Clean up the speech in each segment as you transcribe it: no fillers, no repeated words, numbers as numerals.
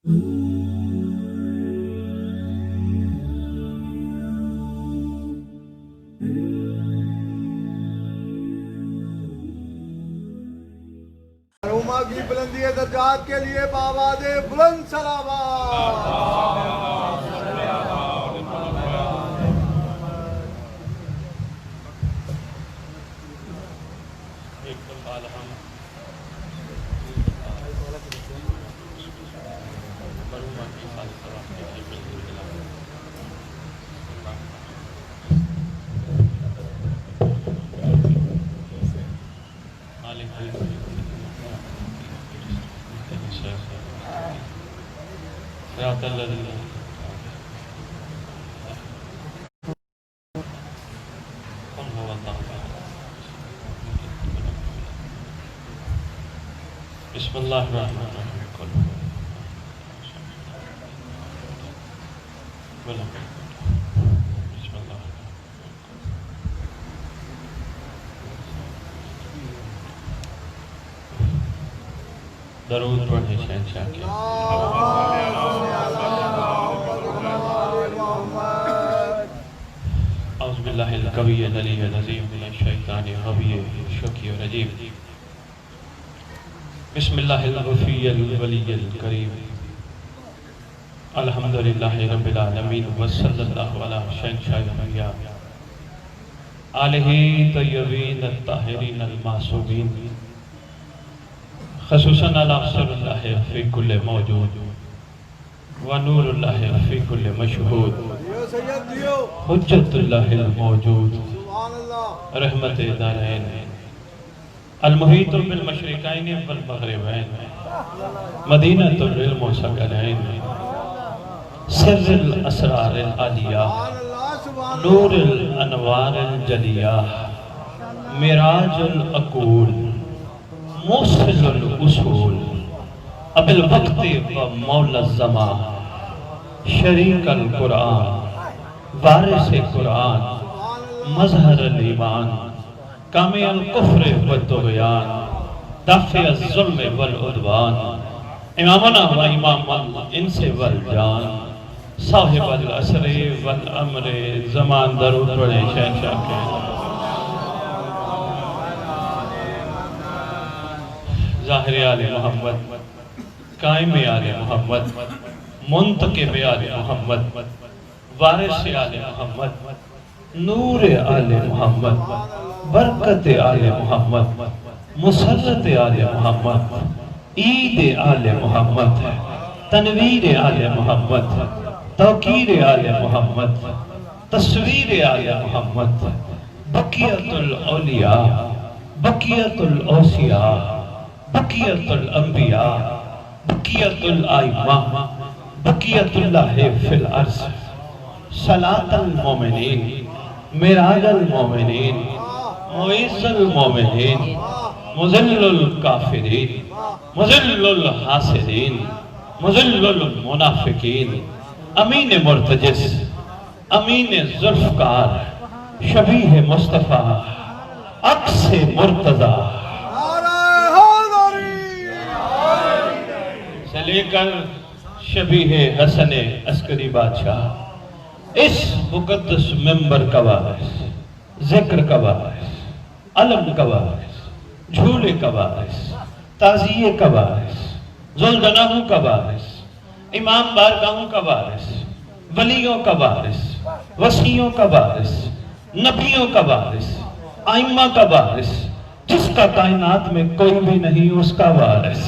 مرحومہ کی بلندی درجات کے لیے بآواز بلند صلوات۔ بسم اللہ الرحمن الرحیم۔ بسم اللہ۔ درود پڑھیں شہنشاہ کے۔ اعوذ باللہ القوی العلی العظیم من الشیطان الغوی الشوکی الرجیم۔ بسم اللہ الغفی الولی الکریم۔ الحمدللہ رب العالمین وصلی اللہ علی شہنشاہ الانبیاء آلہ طیبین الطاہرین المعصومین، خصوصاً علی افسر اللہ فی کل موجود ونور اللہ فی کل مشہود، حجت اللہ الموجود، رحمت دارین، المحیط بالمشرقین والمغربین، مدینۃ العلم و سکنین، سر الاسرار العالیہ، نور الانوار الجلیہ، معراج العقول، موصل الاصول، ابی الوقت و مولا الزمان، شریک القرآن، وارث قرآن، مظہر الایمان، کامی الکفر والطغیان، دافع الظلم والعدوان، امامنا و امام الانس والجان، صاحب العصر والامر زمان۔ درود پڑھیں شہنشاہ کے۔ ظاہر آل محمد، قائم آل محمد، منتقب آل محمد، وارث آل محمد، نور آل محمد، برکت آل محمد، مسرت آل محمد، عید آل محمد، تنویر آل محمد، توقیر آل محمد، تصویر آل محمد، بقیت الاولیاء، بقیت الاوصیاء، بقیت الانبیاء، بقیت الائمہ، بقیت اللہ فی الارض، صلاة المومنین، معراج المومنین، معز المومنین، مذل الکافرین، مذل الحاسدین، مذل المنافقین، امین مرتجس، امین ذوالفقار، شبیہ مصطفیٰ، عکس مرتضیٰ سے لے کر شبیہ حسن عسکری بادشاہ، اس مقدس منبر کا وارث، ذکر کا وارث، علم کا وارث، جھولے کا وارث، تعزیے کا وارث، ذوالجناحوں کا وارث، امام بارگاہوں کا وارث، ولیوں کا وارث، وصیوں کا وارث، نبیوں کا وارث، ائمہ کا وارث، جس کا کائنات میں کوئی بھی نہیں اس کا وارث،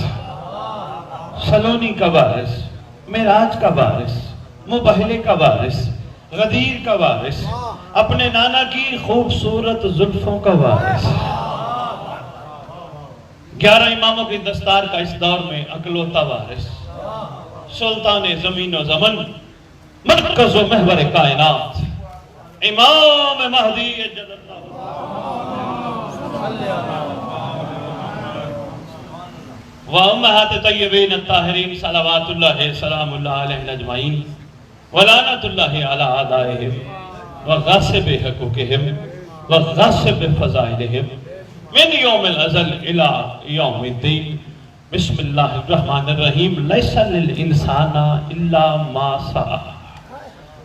سلونی کا وارث، معراج کا وارث، مبہلے کا وارث، غدیر کا وارث، اپنے نانا کی خوبصورت زلفوں کا وارث، 11 اماموں کی دستار کا اس دور میں اکلوتا وارث، سلطان زمین و زمن، مرکز و محور کائنات، امام مہدی جل وامہات طیبین الطاہرین صلوات اللہ سلام اللہ علیہ اجمعین ولعنت اللہ علی اعدائہم وغاصب حقوقہم وغاصب فضائلہم من یوم الازل الى یوم الدین بسم اللہ الرحمن الرحیم لیس للانسان الا ما سعی.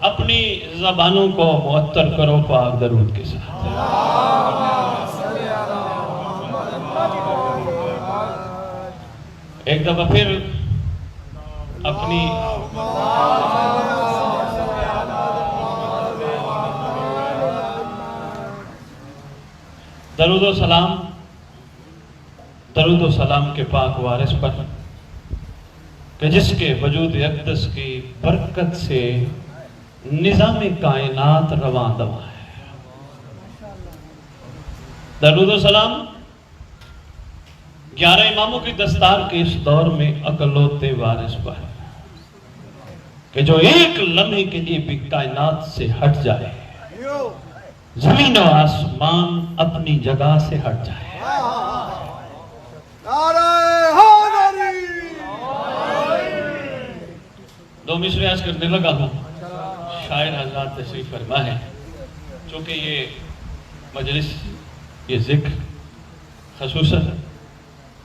اپنی زبانوں کو معطر کرو پاک درود کے ساتھ. ایک دفعہ پھر اپنی درود و سلام کے پاک وارث پر کہ جس کے وجود اقدس کی برکت سے نظام کائنات رواں دواں ہے. درود و سلام 11 اماموں کی دستار کے اس دور میں اکلوتے وارث پر کہ جو ایک لمحے کے لیے بھی کائنات سے ہٹ جائے, زمین و آسمان اپنی جگہ سے ہٹ جائے. دو مصرے عرض کرنے لگا ہوں. شاعر حضرات تشریف فرما ہے. چونکہ یہ مجلس, یہ ذکر خصوصاً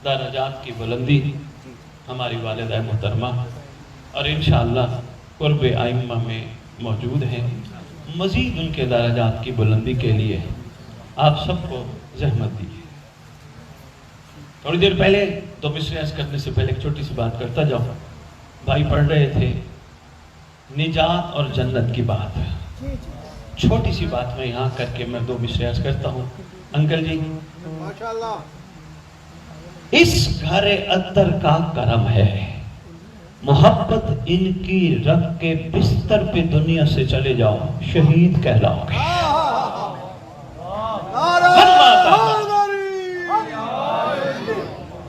درجات کی بلندی ہماری والدہ محترمہ اور انشاءاللہ قرب ائمہ میں موجود ہیں, مزید ان کے درجات کی بلندی کے لیے آپ سب کو زحمت دیجیے. تھوڑی دیر پہلے دو مصرے عرض کرنے سے پہلے ایک چھوٹی سی بات کرتا جاؤں. بھائی پڑھ رہے تھے نجات اور جنت کی بات. چھوٹی سی بات میں یہاں کر کے میں دو مصرے عرض کرتا ہوں. انکل جی ماشاءاللہ, اس گھر اندر کا کرم ہے, محبت ان کی رکھ کے بستر پہ دنیا سے چلے جاؤ شہید کہلاؤ گے.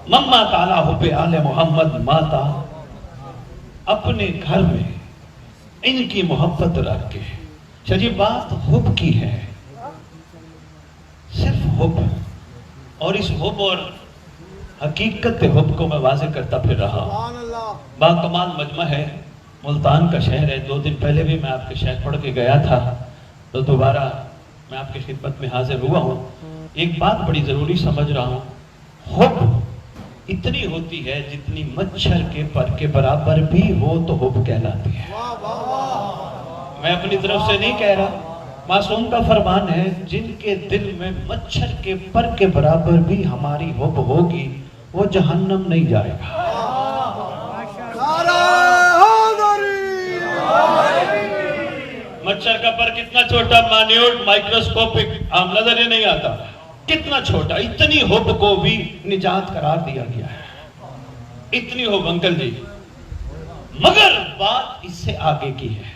مما تعالیٰ حب آل محمد ماتا, اپنے گھر میں ان کی محبت رکھ کے. چلیے بات حب کی ہے, صرف حب, اور اس حب اور حقیقت حب کو میں واضح کرتا پھر رہا. با کمال مجمع ہے, ملتان کا شہر ہے. 2 دن پہلے بھی میں آپ کے شہر پڑھ کے گیا تھا, تو دوبارہ میں آپ کی خدمت میں حاضر ہوا ہوں. ایک بات بڑی ضروری سمجھ رہا ہوں, حب اتنی ہوتی ہے جتنی مچھر کے پر کے برابر بھی ہو تو حب کہلاتی ہے. میں اپنی طرف سے نہیں کہہ رہا, معصوم کا فرمان ہے, جن کے دل میں مچھر کے پر کے برابر بھی ہماری حب ہوگی وہ جہنم نہیں جائے گا. مچھر کا پر کتنا چھوٹا, مانیوٹ مائکروسکوپک عام نظر ہی نہیں آتا, کتنا چھوٹا, اتنی حب کو بھی نجات قرار دیا گیا ہے. اتنی حب انکل جی. مگر بات اس سے آگے کی ہے,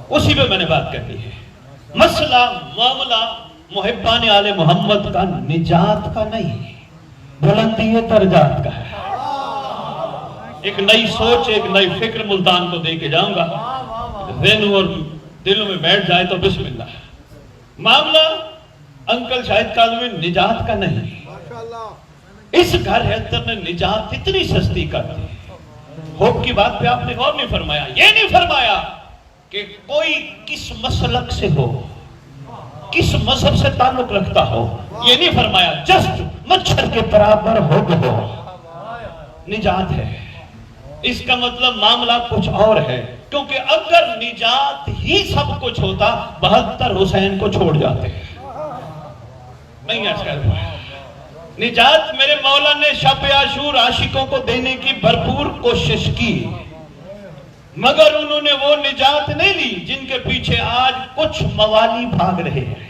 اسی پہ میں نے بات کرنی ہے. مسئلہ معاملہ محبان آل محمد کا نجات کا نہیں, بلندی درجات کا ہے. ایک نئی سوچ, ایک نئی فکر ملتان کو دے کے جاؤں گا, ذہنوں اور دلوں میں بیٹھ جائے تو بسم اللہ. معاملہ انکل شاہد کاظمی نجات کا نہیں, اس گھر حیدر نے نجات اتنی سستی کر دی. حب کی بات پہ آپ نے غور نہیں فرمایا. یہ نہیں فرمایا کہ کوئی کس مسلک سے ہو, کس مذہب سے تعلق رکھتا ہو, یہ نہیں فرمایا. جسٹ مچھر کے برابر حب ہو نجات ہے. اس کا مطلب معاملہ کچھ اور ہے, کیونکہ اگر نجات ہی سب کچھ ہوتا 72 حسین کو چھوڑ جاتے. نہیں ایسا نجات میرے مولا نے شب عاشور عاشقوں کو دینے کی بھرپور کوشش کی, مگر انہوں نے وہ نجات نہیں لی جن کے پیچھے آج کچھ موالی بھاگ رہے ہیں.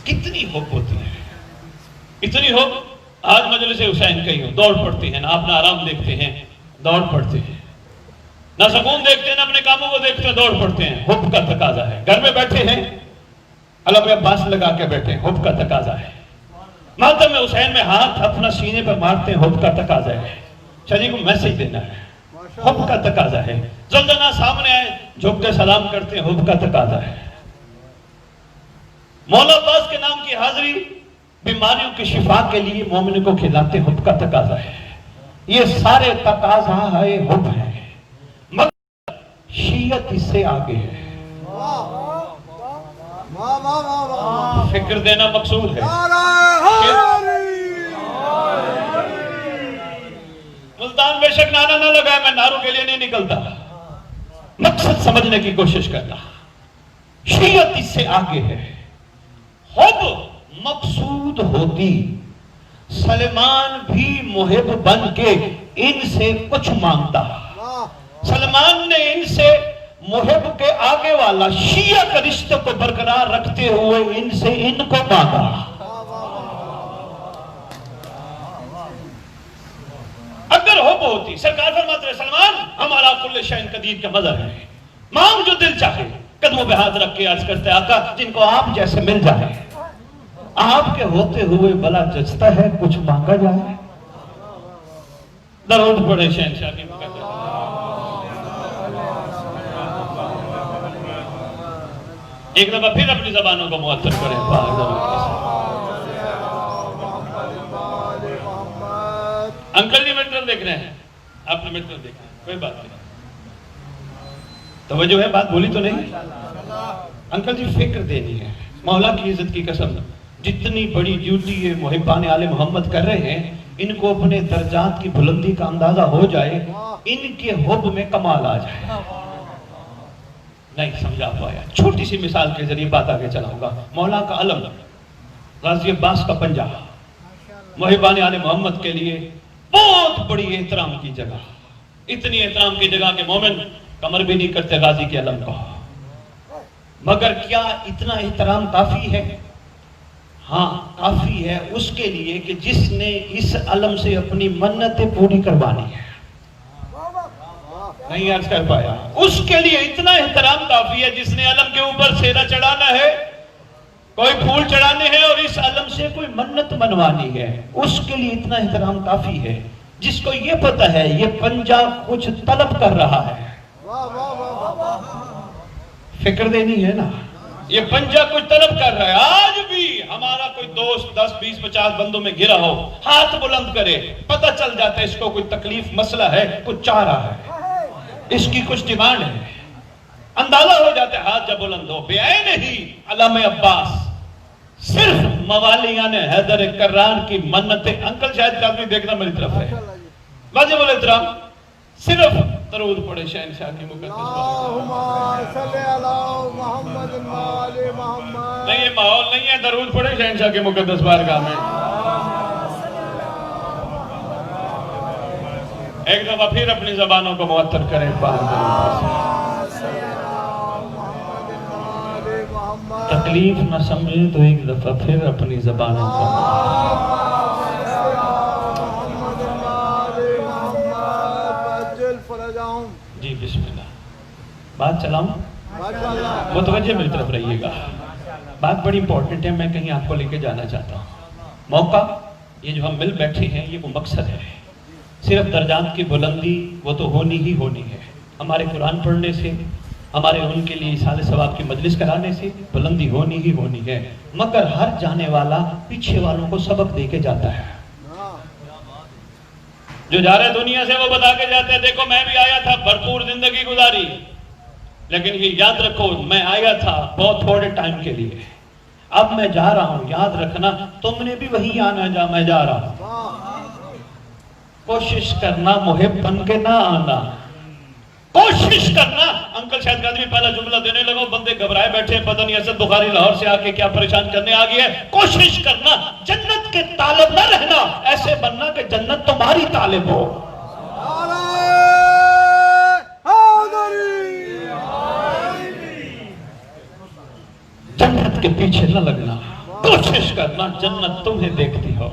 کتنی حب ہوتی ہے, اتنی حب. آج مجلس حسین کہیں ہو, دوڑ پڑتے ہیں, نہ اپنا آرام دیکھتے ہیں, دوڑ پڑتے ہیں, نہ سکون دیکھتے ہیں, نہ اپنے کاموں کو دیکھتے ہیں, دوڑ پڑتے ہیں. حب کا تقاضا ہے. گھر میں بیٹھے ہیں, علم عباس لگا کے بیٹھے, حب کا تقاضا ہے. ماتم حسین میں ہاتھ اپنا سینے پر مارتے ہیں, حب کا تقاضا ہے. شجی کو میسج دینا ہے, حب کا تقاضا ہے. زلزلہ سامنے آئے, جھک کے سلام کرتے ہیں, حب کا تقاضا ہے. مولا عباس کے نام کی حاضری بیماریوں کی شفا کے لیے مومن کو کھلاتے, حب کا تقاضا ہے. یہ سارے تقاضا ہے حب ہے, مگر شیعت اس سے آگے ہے. فکر دینا مقصود ہے. ملتان بے شک نعرہ نہ لگائے، میں نعروں کے لیے نہیں نکلتا، مقصد سمجھنے کی کوشش کرتا. شیعت اس سے آگے ہے. حب مقصود ہوتی، سلمان بھی محب بن کے ان سے کچھ مانگتا. سلمان نے ان سے محب کے آگے والا شیعہ کا رشتہ کو برقرار رکھتے ہوئے ان سے ان کو مانگا. اگر حب ہوتی، سرکار فرماتے ہیں سلمان ہمارا کل شیء قدیر کا مظہر ہے، مانگ جو دل چاہے. قدموں پہ ہاتھ رکھ کے عرض کرتے آقا جن کو آپ جیسے مل جائے، آپ کے ہوتے ہوئے بلا جچتا ہے کچھ مانگا جائے. درود پڑھے شہنشاہ کی مقدس. ایک دفعہ پھر اپنی زبانوں کو معطر کریں. انکل جی میٹر دیکھ رہے ہیں، آپ نے میٹر دیکھ رہے ہیں، کوئی بات نہیں. توجہ ہے، بات بولی تو نہیں. انکل جی فکر دینی ہے، مولا کی عزت کی قسم، جتنی بڑی ڈیوٹی یہ محبان آل محمد کر رہے ہیں، ان کو اپنے درجات کی بلندی کا اندازہ ہو جائے، ان کے حب میں کمال آ جائے. نہیں سمجھا پایا. چھوٹی سی مثال کے ذریعے بات آگے چلاؤں گا. مولا کا علم غازی عباس کا پنجہ محبان آل محمد کے لیے بہت بڑی احترام کی جگہ. اتنی احترام کی جگہ کہ مومن کمر بھی نہیں کرتے غازی کے علم کو. مگر کیا اتنا احترام کافی ہے؟ ہاں کافی ہے اس کے لیے کہ جس نے اس علم سے اپنی منتیں پوری کروانی ہے. نہیں عرض کر پایا. اس کے لیے اتنا احترام کافی ہے جس نے علم کے اوپر سیرا چڑھانا ہے، کوئی پھول چڑھانے ہیں اور اس علم سے کوئی منت منوانی ہے، اس کے لیے اتنا احترام کافی ہے. جس کو یہ پتہ ہے یہ پنجہ کچھ طلب کر رہا ہے، فکر دینی ہے نا، یہ پنجہ کچھ طلب کر رہا ہے. آج بھی ہمارا کوئی دوست 10 20 50 بندوں میں گرا ہو، ہاتھ بلند کرے، پتہ چل جاتا ہے اس کو کوئی تکلیف مسئلہ ہے، کچھ چاہ رہا ہے، اس کی کچھ ڈیمانڈ ہے. اندازہ ہو جاتا ہے ہاتھ جب بلند ہو. بے عین ہی علم عباس صرف موالیان حیدر کرار کی منتیں. انکل شاید کا آدمی دیکھنا میری طرف ہے، واجب الاحترام. صرف درود پڑھے شہنشاہ کی مقدس نہیں، یہ ماحول نہیں ہے، درود پڑھے شہنشاہ کی مقدس بارگاہ میں. ایک دفعہ پھر اپنی زبانوں کو معطر کریں. تکلیف نہ سمجھیں تو ایک دفعہ پھر اپنی زبانوں کو. جی بسم اللہ. بات چلاؤں، متوجہ میری طرف رہیے گا. بات بڑی امپورٹنٹ ہے، میں کہیں آپ کو لے کے جانا چاہتا ہوں. موقع یہ جو ہم مل بیٹھے ہیں یہ وہ مقصد ہے. صرف درجات کی بلندی وہ تو ہونی ہی ہونی ہے. ہمارے قرآن پڑھنے سے، ہمارے ان کے لیے اصال ثواب کی مجلس کرانے سے بلندی ہونی ہی ہونی ہے. مگر ہر جانے والا پیچھے والوں کو سبق دے کے جاتا ہے. جو جا رہے دنیا سے وہ بتا کے جاتے ہیں دیکھو میں بھی آیا تھا، بھرپور زندگی گزاری، لیکن یہ یاد رکھو میں آیا تھا بہت تھوڑے ٹائم کے لیے، اب میں جا رہا ہوں. یاد رکھنا تم نے بھی وہی آنا جہاں میں جا رہا ہوں. کوشش کرنا محب بن کے نہ آنا، کوشش کرنا. انکل شاید قادری پہلا جملہ دینے لگا، بندے گھبرائے بیٹھے، پتہ نہیں اسد بخاری لاہور سے آ کے کیا پریشان کرنے آ گیا ہے. کوشش کرنا جنت کے طالب نہ رہنا، ایسے بننا کہ جنت تمہاری طالب ہو. جنت کے پیچھے نہ لگنا، کوشش کرنا جنت تمہیں دیکھتی ہو.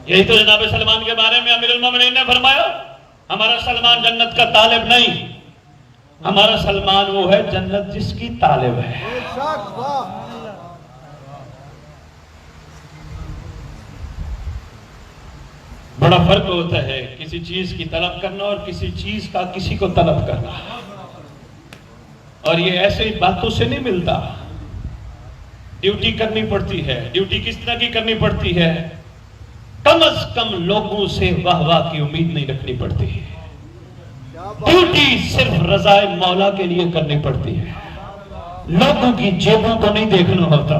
یہی تو جناب سلمان کے بارے میں امیر المومنین نے فرمایا، ہمارا سلمان جنت کا طالب نہیں، ہمارا سلمان وہ ہے جنت جس کی طالب ہے. بڑا فرق ہوتا ہے کسی چیز کی طلب کرنا اور کسی چیز کا کسی کو طلب کرنا. اور یہ ایسے باتوں سے نہیں ملتا. ڈیوٹی کرنی پڑتی ہے. ڈیوٹی کس طرح کی کرنی پڑتی ہے؟ کم از کم لوگوں سے واہ واہ کی امید نہیں رکھنی پڑتی. ڈیوٹی صرف رضا مولا کے لیے کرنی پڑتی ہے. لوگوں کی جیبوں کو نہیں دیکھنا ہوتا.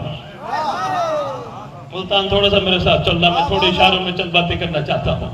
ملتان تھوڑا سا میرے ساتھ چلنا، میں تھوڑے اشاروں میں چند باتیں کرنا چاہتا ہوں.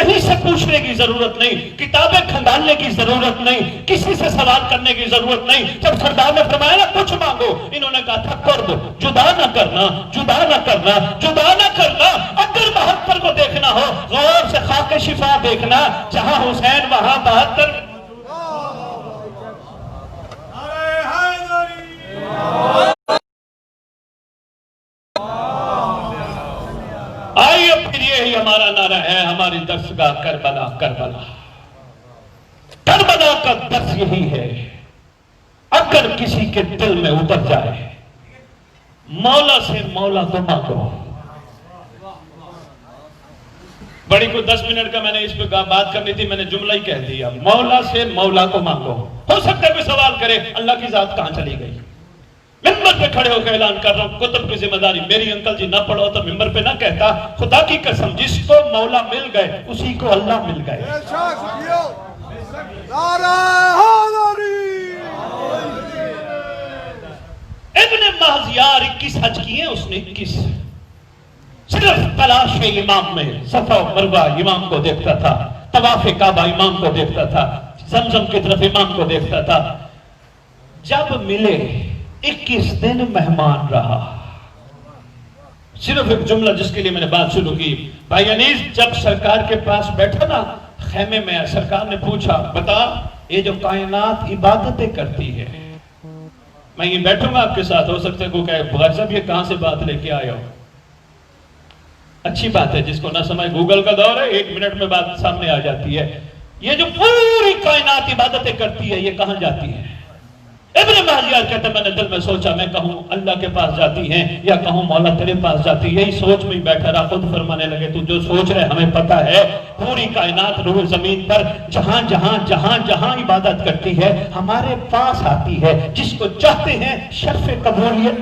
کہیں سے پوچھنے کی ضرورت نہیں، کتابیں کھنگالنے کی ضرورت نہیں، کسی سے سوال کرنے کی ضرورت نہیں۔ جب سردار نے فرمایا نا کچھ مانگو، انہوں نے کہا تھا قرب، جدا نہ کرنا، جدا نہ کرنا، جدا نہ کرنا۔ اگر 72 کو دیکھنا ہو غور سے خاک شفا دیکھنا، جہاں حسین وہاں 72۔ آئیے پھر یہی ہمارا نعرہ ہے، ہماری درسگاہ کربلا کربلا۔ کربلا کا درس یہی ہے، اگر کسی کے دل میں اتر جائے مولا سے مولا کو مانگو۔ بڑی کوئی 10 منٹ کا میں نے اس پہ بات کرنی تھی، میں نے جملہ ہی کہہ دیا، مولا سے مولا کو مانگو۔ ہو سکتا ہے کوئی سوال کرے اللہ کی ذات کہاں چلی گئی؟ ممبر پہ کھڑے ہو کے اعلان کر رہا ہوں، کتب کی ذمہ داری میری، انکل جی نہ پڑھو تو ممبر پہ نہ کہتا، خدا کی قسم جس کو مولا مل گئے اسی کو اللہ مل گئے۔ ابن مہزیار 21 حج کیے اس نے، 21 صرف تلاش امام میں صفا و مروہ امام کو دیکھتا تھا، طواف کعبہ امام کو دیکھتا تھا، زمزم کی طرف امام کو دیکھتا تھا۔ جب ملے 21 دن مہمان رہا۔ صرف ایک جملہ جس کے لیے میں نے بات شروع کی، بھائی انیس جب سرکار کے پاس بیٹھا نا خیمے میں، سرکار نے پوچھا بتا یہ جو کائنات عبادتیں کرتی ہے، میں یہ بیٹھوں گا آپ کے ساتھ، ہو سکتا ہے کوئی کہے بغیر صاحب یہ کہاں سے بات لے کے آئے ہو؟ اچھی بات ہے، جس کو نہ سمجھ گوگل کا دور ہے، 1 منٹ میں بات سامنے آ جاتی ہے۔ یہ جو پوری کائنات عبادتیں کرتی ہے یہ کہاں جاتی ہے؟ ابن مہزیار کہتا ہے میں نے دل میں سوچا میں کہوں اللہ کے پاس جاتی ہیں یا کہوں مولا تیرے پاس جاتی ہے، یہی سوچ میں بیٹھا رہا، خود فرمانے لگے تو جو سوچ رہے ہمیں پتا ہے پوری کائنات روح زمین پر جہاں جہاں جہاں جہاں عبادت کرتی ہے ہمارے پاس آتی ہے، جس کو چاہتے ہیں شرف قبولیت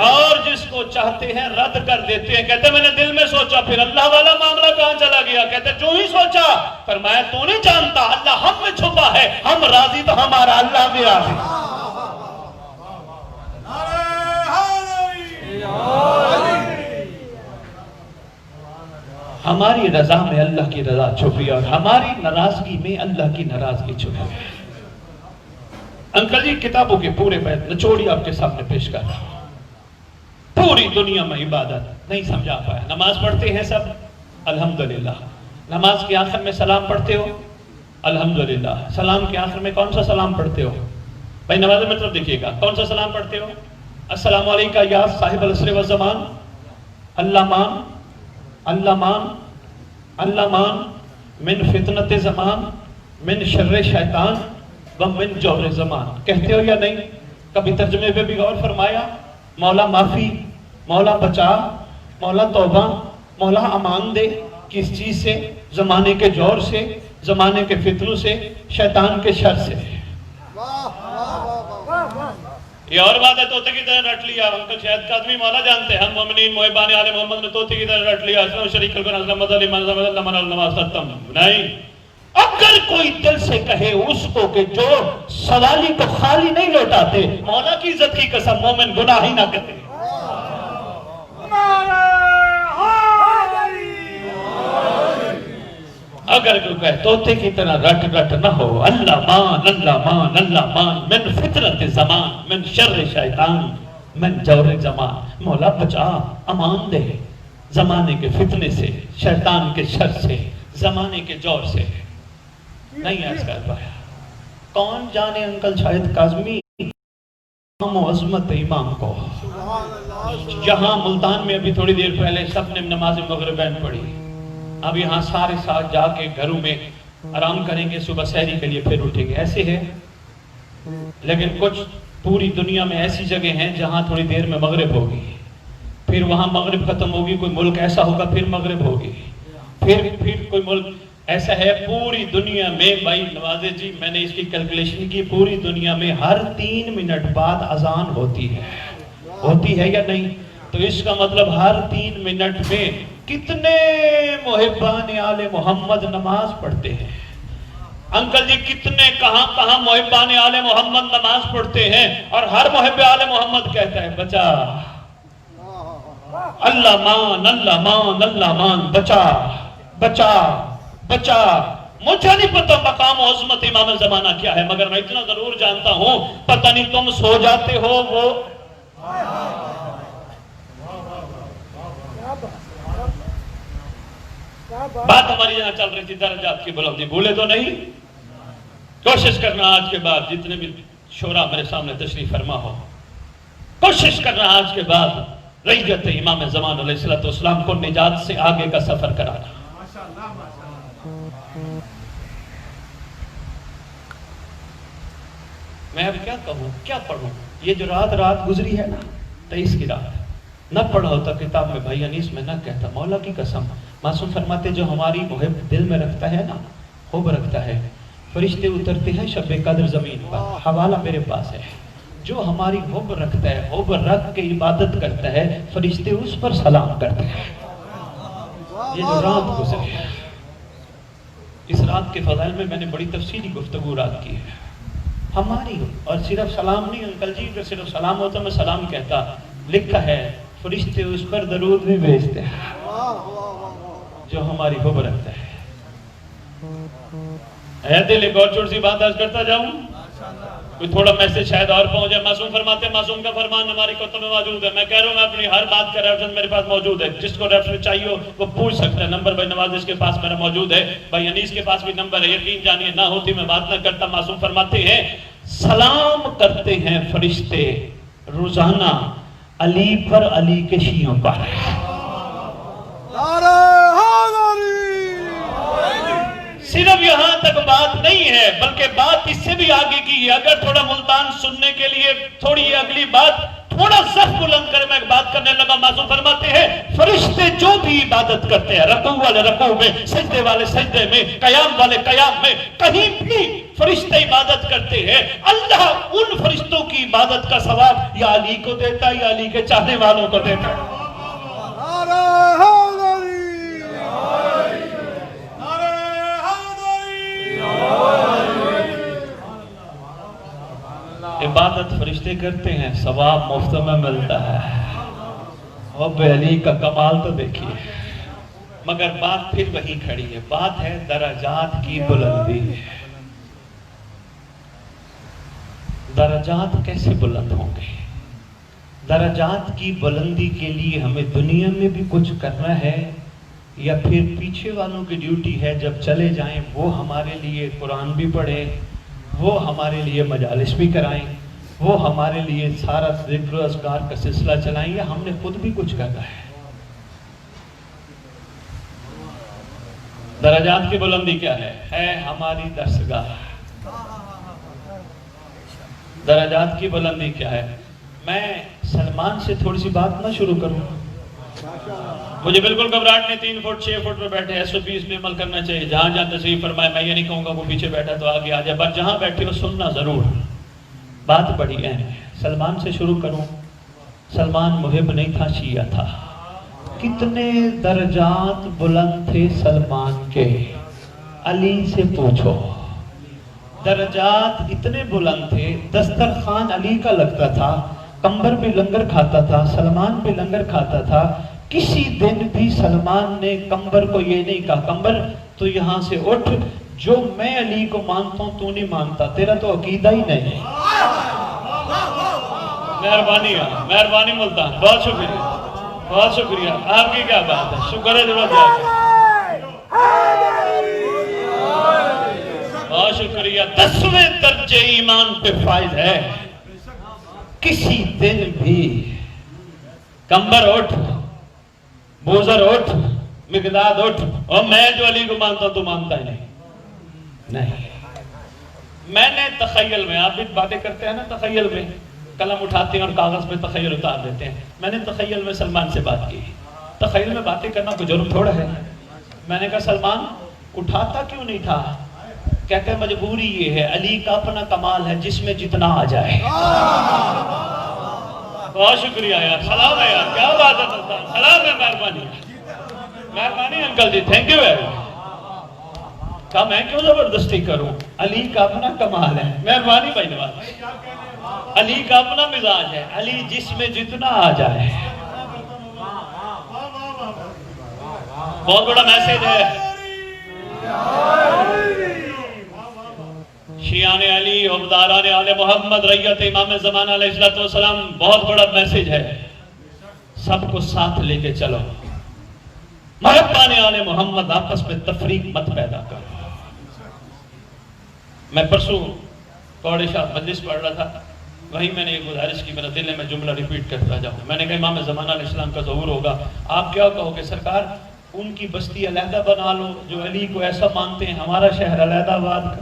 اور جس کو چاہتے ہیں رد کر دیتے ہیں۔ کہتے میں نے دل میں سوچا، پھر اللہ والا معاملہ کہاں چلا گیا؟ کہتے جو ہی سوچا، فرمایا تو نہیں جانتا اللہ ہم میں چھپا ہے، ہم راضی تو ہمارا اللہ بھی راضی۔ ہماری رضا میں اللہ کی رضا چھپی اور ہماری ناراضگی میں اللہ کی ناراضگی چھپی ہے۔ انکل جی کتابوں کے پورے بیت نچوڑی آپ کے سامنے پیش کر رہا ہوں۔ پوری دنیا میں عبادت نہیں سمجھا پایا۔ نماز پڑھتے ہیں سب الحمدللہ، نماز کے آخر میں سلام پڑھتے ہو الحمدللہ، سلام کے آخر میں کون سا سلام پڑھتے ہو؟ بھائی نماز میں طرف دیکھیے گا، کون سا سلام پڑھتے ہو؟ السلام علیکہ یا صاحب العصر والزمان، اللہ مان اللہ مان اللہ مان من فتنت زمان من شر شیطان ومن جور زمان۔ کہتے ہو یا نہیں؟ کبھی ترجمے پہ بھی غور فرمایا؟ مولا معافی، مولا بچا، مولا توبہ، مولا امان دے، کس چیز سے؟ زمانے کے جور سے، زمانے کے فتنوں سے، شیطان کے شر سے۔ یہ اور بات ہے توتے کی طرح رٹ لیا، انکل شاید قادمی مولا جانتے ہیں، ہم مومنین محبان آل محمد نے توتے کی طرح رٹ لیا، اسلام شریک کلکن اسلام مدلی منظم اللہ من النماز ستم۔ نہیں، اگر کوئی دل سے کہے اس کو کہ جو سوالی کو خالی نہیں لوٹاتے، مولا کی عزت کی قسم مومن گناہ ہی نہ کرے۔ اگر کوئی کہے توتے کی طرح رٹ رٹ نہ ہو، اللہ مان اللہ مان اللہ مان من فتنت زمان من شر شیطان من جور زمان، مولا بچا امان دے زمانے کے فتنے سے، شیطان کے شر سے، زمانے کے جور سے۔ نہیں ایسا کر پایا۔ کون جانے انکل شاہد کاظمی ہم و عظمت امام کو۔ یہاں ملتان میں ابھی تھوڑی دیر پہلے سب نے نماز مغربین پڑھی، اب یہاں سارے ساتھ جا کے گھروں میں آرام کریں گے، صبح سحری کے لیے پھر اٹھیں گے، ایسے ہے۔ لیکن کچھ پوری دنیا میں ایسی جگہ ہیں جہاں تھوڑی دیر میں مغرب ہوگی، پھر وہاں مغرب ختم ہوگی، کوئی ملک ایسا ہوگا پھر مغرب ہوگی، پھر کوئی ملک ایسا ہے۔ پوری دنیا میں بھائی نوازے جی میں نے اس کی کیلکولیشن کی، پوری دنیا میں ہر 3 منٹ بعد اذان ہوتی ہے یا نہیں؟ تو اس کا مطلب ہر 3 منٹ میں کتنے محبان آل محمد نماز پڑھتے ہیں؟ انکل جی کتنے کہاں محبان آل محمد نماز پڑھتے ہیں، اور ہر محب آل محمد کہتا ہے بچا اللہ مان اللہ مان اللہ مان، بچا بچا بچا۔ مجھے نہیں پتا مقام و عظمت امام زمانہ کیا ہے، مگر میں اتنا ضرور جانتا ہوں پتہ نہیں تم سو جاتے ہو وہ بات ہماری یہاں چل رہی تھی درجات کی بلندی، بھولے تو نہیں؟ کوشش کرنا آج کے بعد جتنے بھی شورا میرے سامنے تشریف فرما ہو، کوشش کرنا آج کے بعد رعیت امام زمان علیہ السلام کو نجات سے آگے کا سفر کرانا۔ میں اب کیا کہوں، کیا پڑھوں؟ یہ جو رات گزری ہے نا، 23 کی رات، نہ پڑھا ہوتا کتاب میں بھائی انیس میں نہ کہتا، مولا کی قسم۔ معصوم فرماتے جو ہماری محب دل میں رکھتا ہے نا، حب رکھتا ہے، فرشتے اترتے ہیں شب قدر زمین پر، حوالہ میرے پاس ہے۔ جو ہماری حب رکھتا ہے، حب رکھ کے عبادت کرتا ہے، فرشتے اس پر سلام کرتے ہیں۔ یہ جو رات گزری ہے، اس رات کے فضائل میں میں نے بڑی تفصیلی گفتگو رات کی ہے ہماری، اور صرف سلام نہیں انکل جی، اگر صرف سلام ہوتا میں سلام کہتا، لکھا ہے فرشتے اس پر درود بھی بھیجتے ہیں جو ہماری حب رکھتا ہے۔ اے دل ایک اور چھوٹی سی بات عرض کرتا جاؤں، کوئی تھوڑا میسج شاید اور پہنچ جائے۔ معصوم فرماتے ہیں معصوم کا فرمان ہماری کتب میں موجود ہے، میں کہہ رہا ہوں میں اپنی ہر بات کا ریفرنس میرے پاس موجود ہے، جس کو ریفرنس چاہیے ہو وہ پوچھ سکتا ہے۔ نمبر بھائی نواز کے پاس میرا موجود ہے، بھائی انیس کے پاس بھی نمبر ہے، یقین جانیے نہ ہوتی میں بات نہ کرتا۔ معصوم فرماتے ہیں سلام کرتے ہیں فرشتے روزانہ علی پر، علی کے شیعوں پر۔ صرف یہاں تک بات نہیں ہے بلکہ بات اس سے بھی آگے کی ہے۔ اگر تھوڑا ملتان سننے کے لیے تھوڑی اگلی بات تھوڑا سخت بلند کر میں ایک بات کرنے لگا۔ معصوم فرماتے ہیں فرشتے جو بھی عبادت کرتے ہیں، رکوع والے رکوع میں، سجدے والے سجدے میں، قیام والے قیام میں، کہیں بھی فرشتے عبادت کرتے ہیں، اللہ ان فرشتوں کی عبادت کا ثواب یا علی کو دیتا ہے یا علی کے چاہنے والوں کو دیتا ہے۔ عبادت فرشتے کرتے ہیں، ثواب مفت میں ملتا ہے۔ حب علی کا کمال تو دیکھیے، مگر بات پھر وہی کھڑی ہے، بات ہے درجات کی بلندی۔ درجات کیسے بلند ہوں گے؟ درجات کی بلندی کے لیے ہمیں دنیا میں بھی کچھ کرنا ہے یا پھر پیچھے والوں کی ڈیوٹی ہے جب چلے جائیں وہ ہمارے لیے قرآن بھی پڑھیں، وہ ہمارے لیے مجالس بھی کرائیں، وہ ہمارے لیے سارا ذکر و اذکار کا سلسلہ چلائیں، یا ہم نے خود بھی کچھ کرنا ہے؟ درجات کی بلندی کیا ہے ہماری درسگاہ۔ درجات کی بلندی کیا ہے؟ میں سلمان سے تھوڑی سی بات نہ شروع کروں، مجھے بالکل گھبراہٹ نہیں، 3 فٹ 6 فٹ پہ بیٹھے ایس او پی اس میں عمل کرنا چاہیے، جہاں جہاں تشریف فرمائے، میں یہ نہیں کہوں گا وہ پیچھے بیٹھا تو آگے آ جائے، بس جہاں بیٹھے ہو سننا ضرور، بات بڑی اہم ہے۔ سلمان سے شروع کروں۔ سلمان محب نہیں تھا، شیعہ تھا۔ کتنے درجات بلند تھے سلمان کے، علی سے پوچھو۔ درجات اتنے بلند تھے، دسترخوان علی کا لگتا تھا، کمبر بھی لنگر کھاتا تھا، سلمان بھی لنگر کھاتا تھا۔ کسی دن بھی سلمان نے کمبر کو یہ نہیں کہا کمبر تو یہاں سے اٹھ، جو میں علی کو مانتا ہوں تو نہیں مانتا، تیرا تو عقیدہ ہی نہیں۔ مہربانی ملتان، بہت شکریہ، بہت شکریہ، آپ کی کیا بات ہے، شکر ہے ضرورت ہے، بہت شکریہ۔ 10ویں درجے ایمان پہ فائز ہے۔ کسی دن بھی کمبر اٹھ، بوزر اٹھ، مقداد اٹھ، اور میں جو علی کو مانتا ہوں تو مانتا ہی نہیں۔ میں نے تخیل میں، آپ بھی باتیں کرتے ہیں نا تخیل میں، قلم اٹھاتے ہیں اور کاغذ پہ تخیل اتار دیتے ہیں، میں نے تخیل میں سلمان سے بات کی۔ تخیل میں باتیں کرنا کوئی جرم تھوڑا ہے۔ میں نے کہا سلمان اٹھاتا کیوں نہیں تھا؟ کہتے ہیں مجبوری یہ ہے، علی کا اپنا کمال ہے جس میں جتنا آ جائے۔ بہت شکریہ یار، سلام ہے یار، کیا بات ہے سلطان، سلام ہے، مہربانی مہربانی انکل جی، تھینک یو ہے۔ کہا میں کیوں زبردستی کروں، علی کا اپنا کمال ہے، مہربانی بھائی نواز، علی کا اپنا مزاج ہے، علی جس میں جتنا آ جائے۔ بہت بڑا میسج ہے. شیعان علی، عبدالان آل محمد، ریت امام زمان علیہ السلام، بہت بڑا میسج ہے. سب کو ساتھ لے کے چلو. محبان آل محمد، آپس میں تفریق مت پیدا کرو. میں پرسوں کوڑے شاہ مجلس پڑھ رہا تھا، وہیں میں نے ایک گزارش کی، میرا دل ہے میں جملہ ریپیٹ کرتا جاؤں. میں نے کہا امام زمان علیہ السلام کا ظہور ہوگا، آپ کیا کہو گے؟ سرکار ان کی بستی علیحدہ بنا لو جو علی کو ایسا مانتے ہیں، ہمارا شہر علیحدہ آباد کا.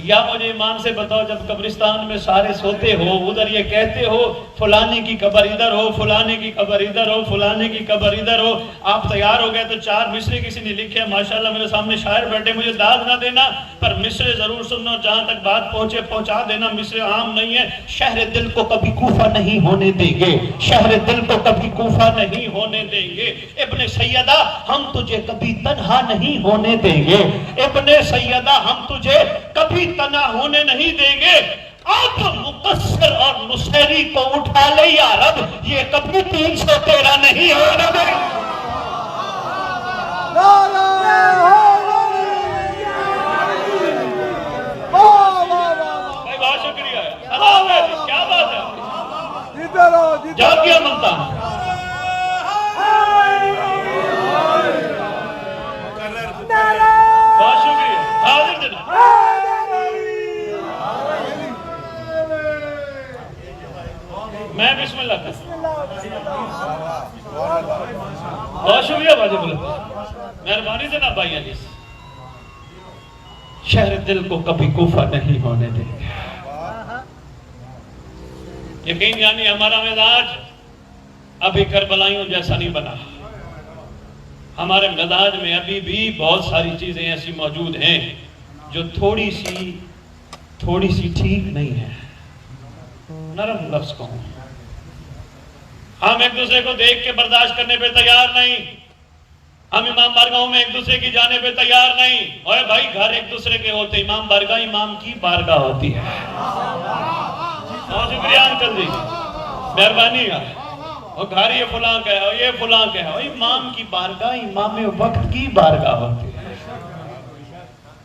یا مجھے ایمان سے بتاؤ، جب قبرستان میں سارے سوتے ہو، ادھر یہ کہتے ہو فلانے کی قبر ادھر ہو، فلانے کی قبر ادھر ہو، فلانے کی قبر ادھر ہو، آپ تیار ہو گئے تو 4 مصرے کسی نے لکھے ہیں، ماشاءاللہ میرے سامنے شاعر بیٹھے، مجھے داد نہ دینا پر مصرے ضرور سننا، جہاں تک بات پہنچے پہنچا دینا. مصرے عام نہیں ہے. شہر دل کو کبھی کوفہ نہیں ہونے دیں گے، شہر دل کو کبھی کوفہ نہیں ہونے دیں گے. ابن سیدہ ہم تجھے کبھی تنہا نہیں ہونے دیں گے، ابن سیدہ ہم تجھے کبھی تنہا ہونے نہیں دیں گے. آپ مقصر اور نصیری کو اٹھا لے یا رب، یہ کبھی 313 نہیں ہونے دیں گے. بھائی بہت شکریہ ہے، سلام ہے، کیا بات ہے، جاگیا منتا ہوں. بہت شکریہ، حاضر جناب. میں بسم اللہ کرتا بہت شکریہ بھائی بلند، مہربانی سے نہ بھائی علی. شہر دل کو کبھی کوفہ نہیں ہونے دیں گے. یقین یعنی ہمارا مزاج ابھی کربلائیوں جیسا نہیں بنا. ہمارے مزاج میں ابھی بھی بہت ساری چیزیں ایسی موجود ہیں جو تھوڑی سی ٹھیک نہیں ہے. نرم لفظ کہوں، ہم ایک دوسرے کو دیکھ کے برداشت کرنے پہ تیار نہیں. ہم امام بارگاہوں میں ایک دوسرے کی جانے پہ تیار نہیں. اور بھائی گھر ایک دوسرے کے ہوتے، امام بارگاہ امام کی بارگاہ ہوتی ہے. بہت شکریہ انکل جی، مہربانی ہے. اور گھر یہ فلاں کا ہے، یہ فلاں کا ہے، اور امام کی بارگاہ امام وقت کی بارگاہ ہوتی ہے.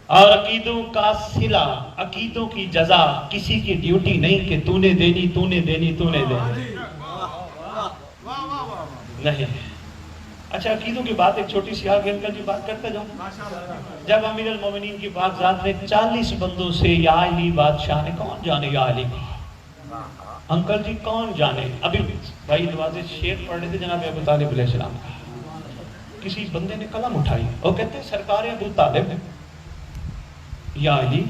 اور عقیدوں کا صلہ، عقیدوں کی جزا کسی کی ڈیوٹی نہیں کہ تو نے دینی، تو نے دینی، تو نے دینی نہیں. اچھا عقیدوں کی بات ایک چھوٹی سی آگے انکل جی بات کرتے جاؤں. جب امیر المومنین کی پاک ذات نے 40 بندوں سے یا علی بادشاہ نے، کون جانے یا علی کو، انکل جی کون جانے. ابھی بھائی دروازے شعر پڑھ رہے تھے جناب ابو طالب علیہ السلام کا. کسی بندے نے قلم اٹھائی اور کہتے ہیں سرکار ابو طالب، یا علی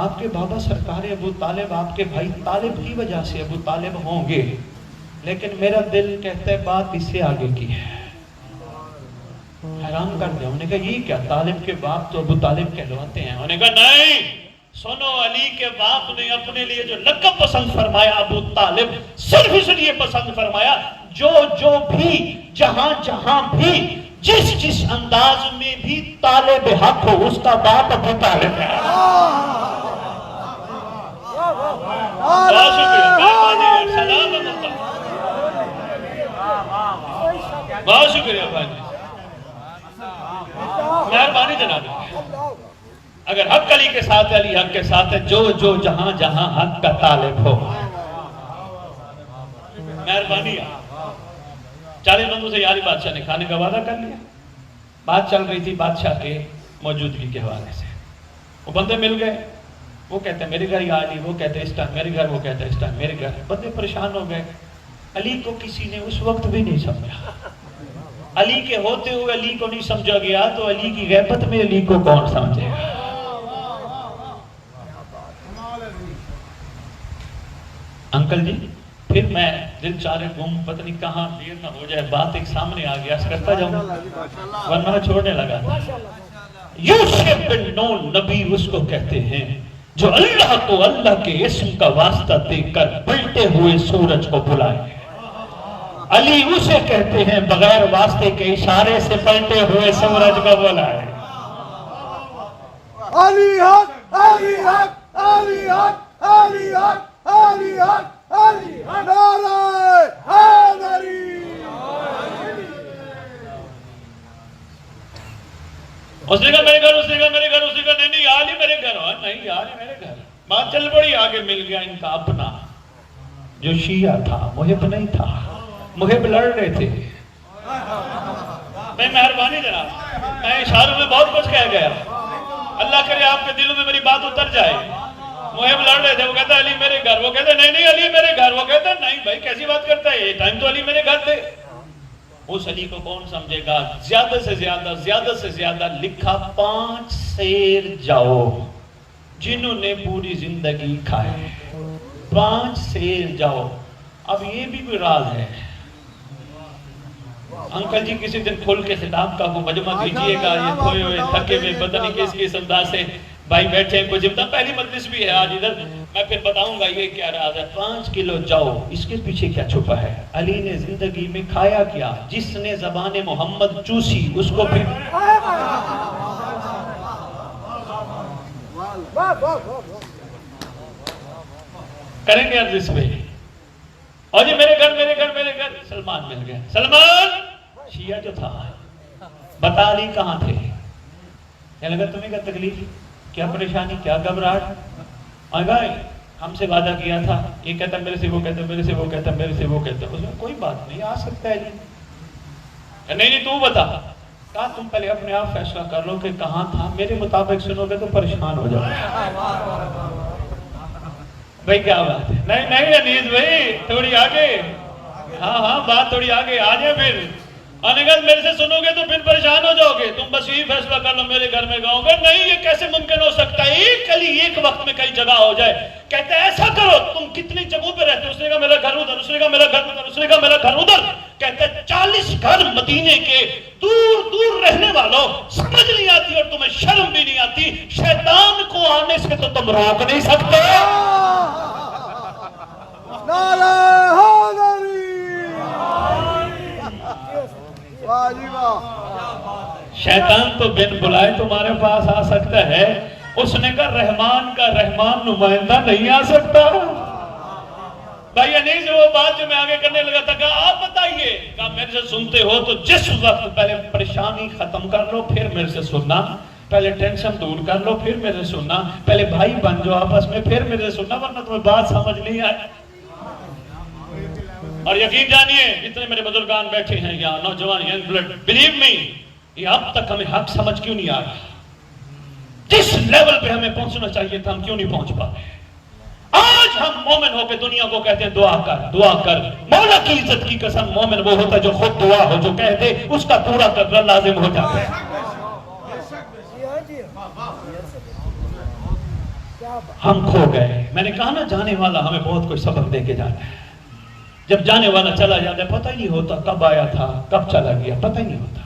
آپ کے بابا سرکار ابو طالب آپ کے بھائی طالب کی وجہ سے ابو طالب ہوں گے، لیکن میرا دل کہتا ہے بات اس سے آگے کی ہے. حیران کر دیا. انہوں نے کہا یہ کیا، طالب کے باپ تو ابو طالب کہلواتے ہیں. انہوں نے کہا نہیں سنو، علی کے باپ نے اپنے لیے جو لقب پسند فرمایا ابو طالب، صرف اس لیے پسند فرمایا جو بھی جہاں جہاں بھی جس انداز میں بھی طالب حق ہو اس کا باپ ابو طالب ہے. بہت شکریہ، بہت شکریہ بھائی، مہربانی جناب. اگر حق علی کے ساتھ ہے، علی حق کے ساتھ ہے، جو جہاں جہاں حق کا طالب ہو. مہربانی. 40 بندوں سے یاری بادشاہ نے کھانے کا وعدہ کر لیا. بات چل رہی تھی بادشاہ کے موجودگی کے حوالے سے. وہ بندے مل گئے، وہ کہتے ہیں میرے گھر یا علی، وہ کہتے ہیں اس ٹائم میرے گھر، وہ کہتے ہیں اس ٹائم میرے گھر. بندے پریشان ہو گئے. علی کو کسی نے اس وقت بھی نہیں سمجھا. علی کے ہوتے ہوئے علی کو نہیں سمجھا گیا تو علی کی غیبت میں علی کو کون سمجھے گا. انکل جی پھر میں دل چارے گم، پتہ نہیں کہاں دیر نہ ہو جائے، بات ایک سامنے آ گیا کرتا جاؤں ورنہ میں چھوڑنے لگا تھا. یوسف بن نون نبی اس کو کہتے ہیں جو اللہ کو اللہ کے اسم کا واسطہ دے کر بلتے ہوئے سورج کو بلائے. علی اسے کہتے ہیں بغیر واسطے کے اشارے سے پلٹے ہوئے سورج کو بلائے. علی حق، علی حق، علی حق، علی حق، علی حق، علی حق، نعرہ حیدری. اس نے کہا میرے گھر، اس نے کہا میرے گھر، اس نے کہا نہیں نہیں آلی میرے گھر، نہیں یار میرے گھر. بات چل پڑی، آگے مل گیا ان کا اپنا جو شیعہ تھا، محب نہیں تھا، محب لڑ رہے تھے. میں مہربانی جناب، میں اشاروں میں بہت کچھ کہہ گیا، اللہ کرے آپ کے دلوں میں میری بات اتر جائے. محب لڑ رہے تھے، وہ کہتا ہے علی میرے گھر، وہ کہتا ہے نہیں نہیں علی میرے گھر، وہ کہتا ہے نہیں بھائی کیسی بات کرتا ہے، یہ ٹائم تو علی میرے گھر تھے. اس علی کو کون سمجھے گا؟ زیادہ سے زیادہ لکھا 5 سیر جاؤ جنہوں نے پوری زندگی کھائے، 5 سیر جاؤ. اب یہ بھی کوئی راز ہے. انکل جی کسی دن کھول کے خطاب کا وہ مجمع دیجئے گا، یہ کھوئے ہوئے تھکے ہوئے پتہ نہیں کس انداز سے بھائی بیٹھے ہیں. کچھ پہلی مجلس بھی ہے آج ادھر، میں پھر بتاؤں گا یہ کیا راز ہے. 5 کلو جاؤ، اس کے پیچھے کیا چھپا ہے؟ علی نے زندگی میں کھایا کیا؟ جس نے زبان محمد چوسی اس کو پھر کریں گے عرض اس پہ. اور جی میرے گھر سلمان مل گیا. سلمان شیعہ جو تھا، بتا علی کہاں تھے؟ کہنے لگا تمہیں کیا تکلیف، کیا پریشانی، کیا گھبراہٹ؟ آگا ہم سے وعدہ کیا تھا، یہ کہتا میرے سے، وہ کہتا میرے سے، وہ کہتا میرے سے، وہ کہتا. اس میں کوئی بات نہیں، آ سکتا ہے علی. نہیں تو بتا. کہا تم پہلے اپنے آپ فیصلہ کر لو کہ کہاں تھا، میرے مطابق سنو گے تو پریشان ہو جاؤ. بھائی کیا بات ہے؟ نہیں انیس بھائی تھوڑی آگے، ہاں بات تھوڑی آگے آ جائے. پھر آنے گا میرے سے سنو گے تو پھر پریشان ہو جاؤ گے، تم بس یہی فیصلہ کر لو میرے گھر میں گاؤں گے. نہیں یہ کیسے ممکن ہو سکتا ہے، ایک وقت میں کئی جگہ ہو جائے. کہتے ہیں ایسا کرو، تم کتنی جگہوں پہ رہتے؟ اس نے کہا میرا گھر ادھر، اس نے کہا میرا گھر ادھر، اس نے کہا میرا گھر ادھر. کہتے ہیں 40 گھر مدینے کے دور رہنے والوں سمجھ نہیں آتی اور تمہیں شرم بھی نہیں آتی، شیطان کو آنے سے تو تم روک نہیں سکتے. نعرہ حیدری، واہ جی واہ. شیطان تو بن بلائے تمہارے پاس آ سکتا ہے، اس نے کہا رحمان کا رحمان نمائندہ نہیں آ سکتا. بھائی انیس وہ بات جو میں آگے کرنے لگا تھا، کہا آپ بتائیے. کہا میرے سے سنتے ہو تو جس وقت پہلے پریشانی ختم کر لو پھر میرے سے سننا، پہلے ٹینشن دور کر لو پھر میرے سے سننا، پہلے بھائی بن جاؤ آپس میں پھر میرے سے سننا، ورنہ تمہیں بات سمجھ نہیں آئے. اور یقین جانیے اتنے میرے بزرگان بیٹھے ہیں یہاں، نوجوان ینگ بلڈ، بلیو می یہ اب تک ہمیں حق سمجھ کیوں نہیں آ رہا. جس لیول پہ ہمیں پہنچنا چاہیے تھا ہم کیوں نہیں پہنچ پا رہے. آج ہم مومن ہو کے دنیا کو کہتے ہیں دعا کر. مولا کی عزت کی قسم مومن وہ ہوتا ہے جو خود دعا ہو، جو کہہ دے اس کا پورا کرنا لازم ہو جاتا ہے. ہم کھو گئے. میں نے کہا نا جانے والا ہمیں بہت کچھ سبق دے کے جانا ہے. جب جانے والا چلا جاتا ہے پتہ ہی نہیں ہوتا کب آیا تھا کب چلا گیا، پتہ ہی نہیں ہوتا.